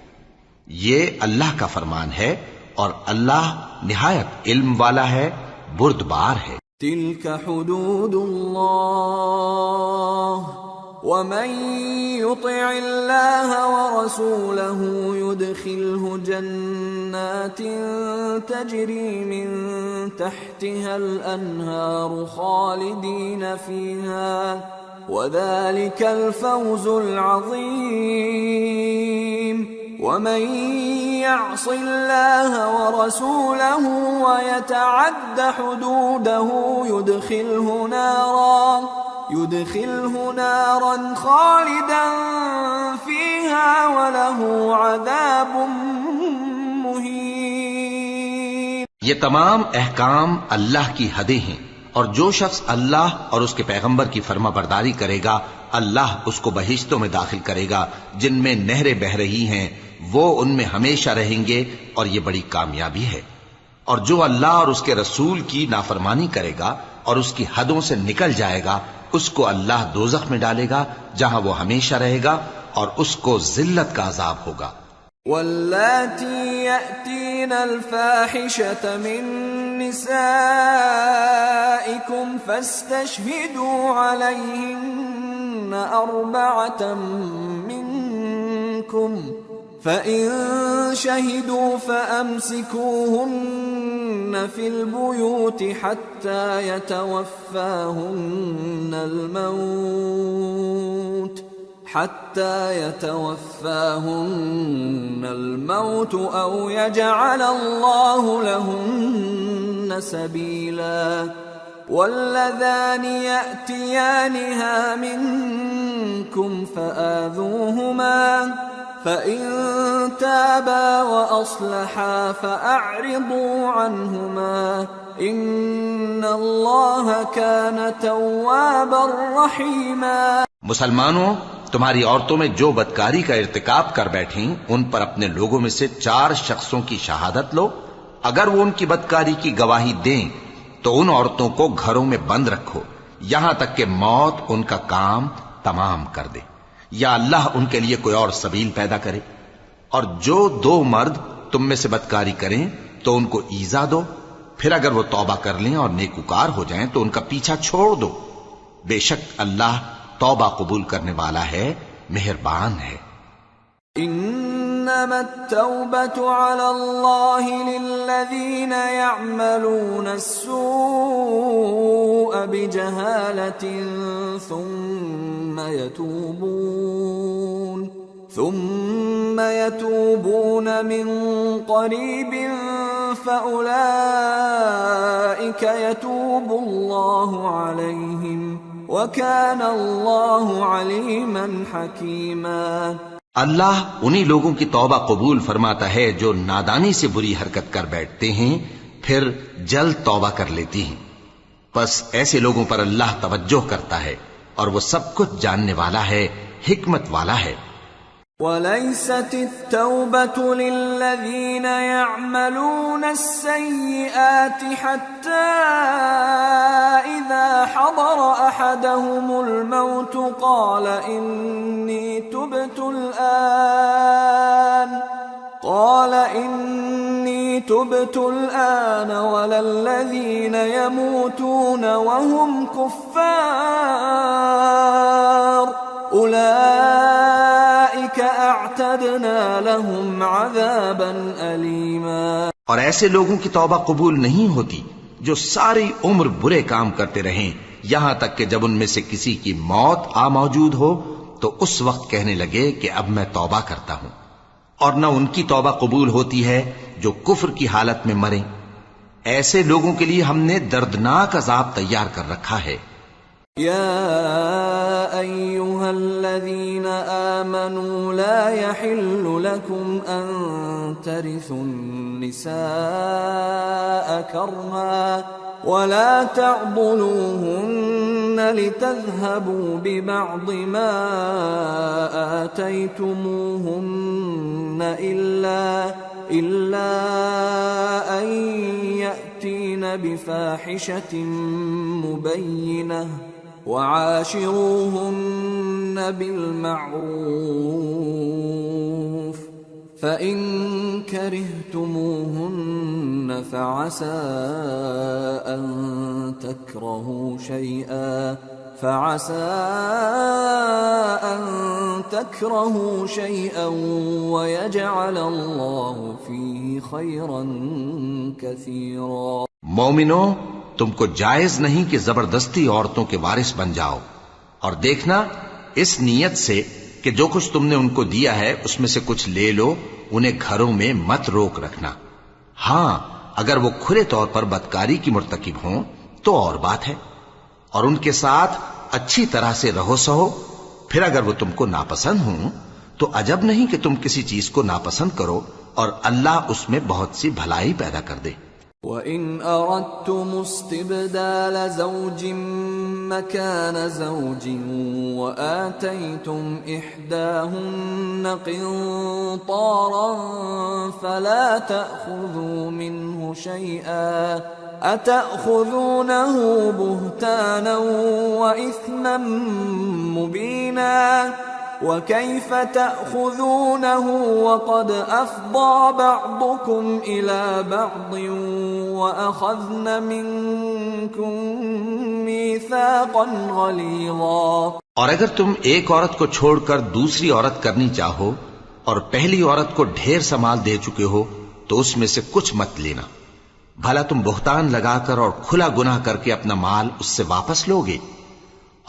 یہ اللہ کا فرمان ہے اور اللہ نہایت علم والا ہے، بردبار ہے۔ تلك حدود اللہ ومن يطع الله ورسوله يدخله جنات تجري من تحتها الأنهار خالدين فيها وذلك الفوز العظيم ومن يعص الله ورسوله ويتعد حدوده يدخله نارا خالدا فيها وله عذاب مهين۔ یہ تمام احکام اللہ کی حدیں ہیں، اور جو شخص اللہ اور اس کے پیغمبر کی فرما برداری کرے گا اللہ اس کو بہشتوں میں داخل کرے گا جن میں نہریں بہہ رہی ہیں، وہ ان میں ہمیشہ رہیں گے، اور یہ بڑی کامیابی ہے۔ اور جو اللہ اور اس کے رسول کی نافرمانی کرے گا اور اس کی حدوں سے نکل جائے گا اس کو اللہ دوزخ میں ڈالے گا جہاں وہ ہمیشہ رہے گا، اور اس کو ذلت کا عذاب ہوگا۔ واللاتی یأتین الفاحشة من نسائکم فاستشہدوا علیہن 4 منکم فَإِن شَهِدُوا فَأَمْسِكُوهُنَّ فِي الْبُيُوتِ حَتَّى يَتَوَفَّاهُنَّ الْمَوْتُ أَوْ يَجْعَلَ اللَّهُ لَهُنَّ سَبِيلًا وَاللَّذَانِ يَأْتِيَانِهَا مِنكُمْ فَآذُوهُمَا فَإِن تابا وأصلحا فأعرضوا عنهما إن الله كان توابا رحيما۔ مسلمانوں، تمہاری عورتوں میں جو بدکاری کا ارتکاب کر بیٹھیں ان پر اپنے لوگوں میں سے 4 شخصوں کی شہادت لو۔ اگر وہ ان کی بدکاری کی گواہی دیں تو ان عورتوں کو گھروں میں بند رکھو یہاں تک کہ موت ان کا کام تمام کر دے، یا اللہ ان کے لیے کوئی اور سبیل پیدا کرے۔ اور جو 2 مرد تم میں سے بدکاری کریں تو ان کو ایذا دو، پھر اگر وہ توبہ کر لیں اور نیکوکار ہو جائیں تو ان کا پیچھا چھوڑ دو، بے شک اللہ توبہ قبول کرنے والا ہے، مہربان ہے۔ انما التوبة على الله للذين يعملون السوء بجهالة ثم يتوبون من قريب فأولئك يتوب الله عليهم وَكَانَ اللَّهُ عَلِيمًا حَكِيمًا۔ اللہ انہی لوگوں کی توبہ قبول فرماتا ہے جو نادانی سے بری حرکت کر بیٹھتے ہیں پھر جلد توبہ کر لیتی ہیں، پس ایسے لوگوں پر اللہ توجہ کرتا ہے اور وہ سب کچھ جاننے والا ہے، حکمت والا ہے۔ وَلَيْسَتِ التَّوْبَةُ لِلَّذِينَ يَعْمَلُونَ السَّيِّئَاتِ حَتَّى إِذَا حَضَرَ أَحَدَهُمُ الْمَوْتُ قَالَ إِنِّي تُبْتُ الْآنَ وَلَا الَّذِينَ يَمُوتُونَ وَهُمْ كُفَّارٌ أُولَئِكَ أَعْتَدْنَا لَهُمْ عَذَابًا أَلِيمًا۔ اور ایسے لوگوں کی توبہ قبول نہیں ہوتی جو ساری عمر برے کام کرتے رہیں یہاں تک کہ جب ان میں سے کسی کی موت آ موجود ہو تو اس وقت کہنے لگے کہ اب میں توبہ کرتا ہوں، اور نہ ان کی توبہ قبول ہوتی ہے جو کفر کی حالت میں مریں۔ ایسے لوگوں کے لیے ہم نے دردناک عذاب تیار کر رکھا ہے۔ يا أيها الذين آمنوا لا يحل لكم أن ترثوا النساء كرها ولا تعضلوهن لتذهبوا ببعض ما آتيتموهن إلا أن يأتين بفاحشة مبينة وعاشروهن بالمعروف فإن كرهتموهن فعسى أن تكرهوا شيئا ويجعل الله فيه خيرا كثيرا۔ مومنو، تم کو جائز نہیں کہ زبردستی عورتوں کے وارث بن جاؤ، اور دیکھنا اس نیت سے کہ جو کچھ تم نے ان کو دیا ہے اس میں سے کچھ لے لو، انہیں گھروں میں مت روک رکھنا۔ ہاں، اگر وہ کھلے طور پر بدکاری کی مرتکب ہوں تو اور بات ہے، اور ان کے ساتھ اچھی طرح سے رہو سہو۔ پھر اگر وہ تم کو ناپسند ہوں تو عجب نہیں کہ تم کسی چیز کو ناپسند کرو، اور اللہ اس میں بہت سی بھلائی پیدا کر دے۔ وَإِنْ أَرَدْتُمُ اسْتِبْدَالَ زَوْجٍ مَّكَانَ زَوْجٍ وَآتَيْتُمْ إِحْدَاهُنَّ قِنطَارًا فَلَا تَأْخُذُوا مِنْهُ شَيْئًا أَتَأْخُذُونَهُ بُهْتَانًا وَإِثْمًا مُّبِينًا وَكَيْفَ تَأْخُذُونَهُ وَقَدْ أَفْضَىٰ بَعْضُكُمْ إِلَىٰ بَعْضٍ وَأَخَذْنَ مِنكُم مِّيثَاقًا غَلِيظًا۔ اور اگر تم ایک عورت کو چھوڑ کر دوسری عورت کرنی چاہو اور پہلی عورت کو ڈھیر سا مال دے چکے ہو تو اس میں سے کچھ مت لینا، بھلا تم بہتان لگا کر اور کھلا گناہ کر کے اپنا مال اس سے واپس لوگے؟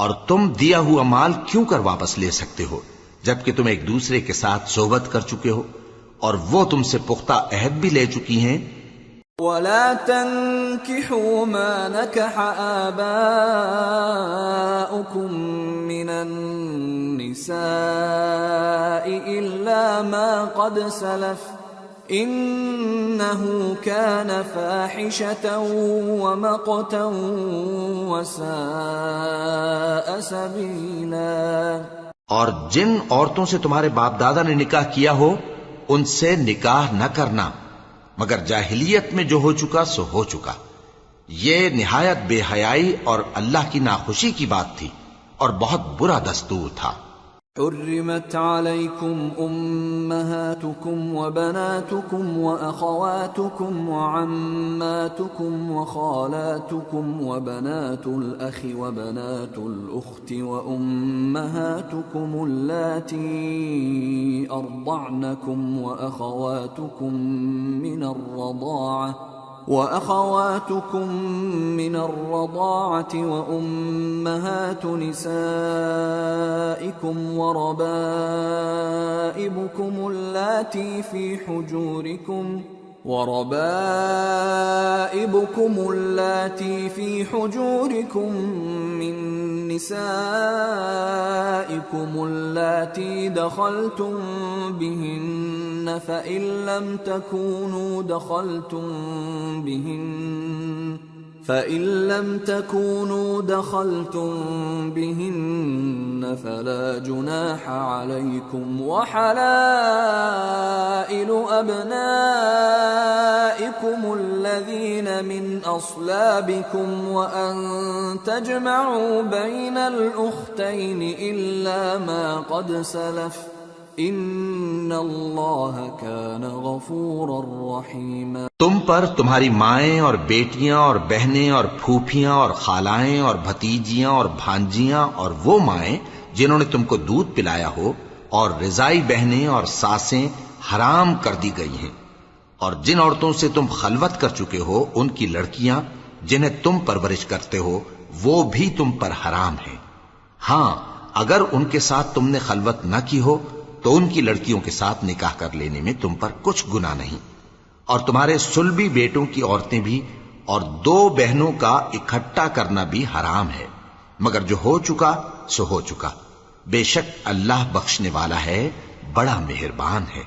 اور تم دیا ہوا مال کیوں کر واپس لے سکتے ہو جبکہ تم ایک دوسرے کے ساتھ صحبت کر چکے ہو اور وہ تم سے پختہ عہد بھی لے چکی ہیں؟ وَلَا تَنكِحُوا مَا نَكَحَ آبَاؤُكُم مِّنَ النِّسَاءِ إِلَّا إلا ما قد سلف إنه كان فاحشة ومقتا وساء سبيلا۔ اور جن عورتوں سے تمہارے باپ دادا نے نکاح کیا ہو ان سے نکاح نہ کرنا مگر جاہلیت میں جو ہو چکا سو ہو چکا، یہ نہایت بے حیائی اور اللہ کی ناخوشی کی بات تھی اور بہت برا دستور تھا۔ حرمت عليكم أمهاتكم وبناتكم وأخواتكم وعماتكم وخالاتكم وبنات الأخ وبنات الأخت وأمهاتكم اللاتي أرضعنكم وأخواتكم من الرضاعة وأمهات نسائكم وربائبكم اللاتي في حجوركم من نسائكم اللاتي دخلتم بهن فإن لم تكونوا دخلتم بهن فلا جناح عليكم وحلائل أبنائكم الذين من أصلابكم وأن تجمعوا بين الأختين إلا ما قد سلف ان اللہ کان غفورا رحیما۔ تم پر تمہاری مائیں اور بیٹیاں اور بہنیں اور پھوپھیاں اور خالائیں اور بھتیجیاں اور بھانجیاں اور وہ مائیں جنہوں نے تم کو دودھ پلایا ہو اور رضائی بہنیں اور ساسیں حرام کر دی گئی ہیں، اور جن عورتوں سے تم خلوت کر چکے ہو ان کی لڑکیاں جنہیں تم پرورش کرتے ہو وہ بھی تم پر حرام ہیں۔ ہاں اگر ان کے ساتھ تم نے خلوت نہ کی ہو تو ان کی لڑکیوں کے ساتھ نکاح کر لینے میں تم پر کچھ گناہ نہیں، اور تمہارے صلبی بیٹوں کی عورتیں بھی اور دو بہنوں کا اکٹھا کرنا بھی حرام ہے، مگر جو ہو چکا سو ہو چکا، بے شک اللہ بخشنے والا ہے، بڑا مہربان ہے۔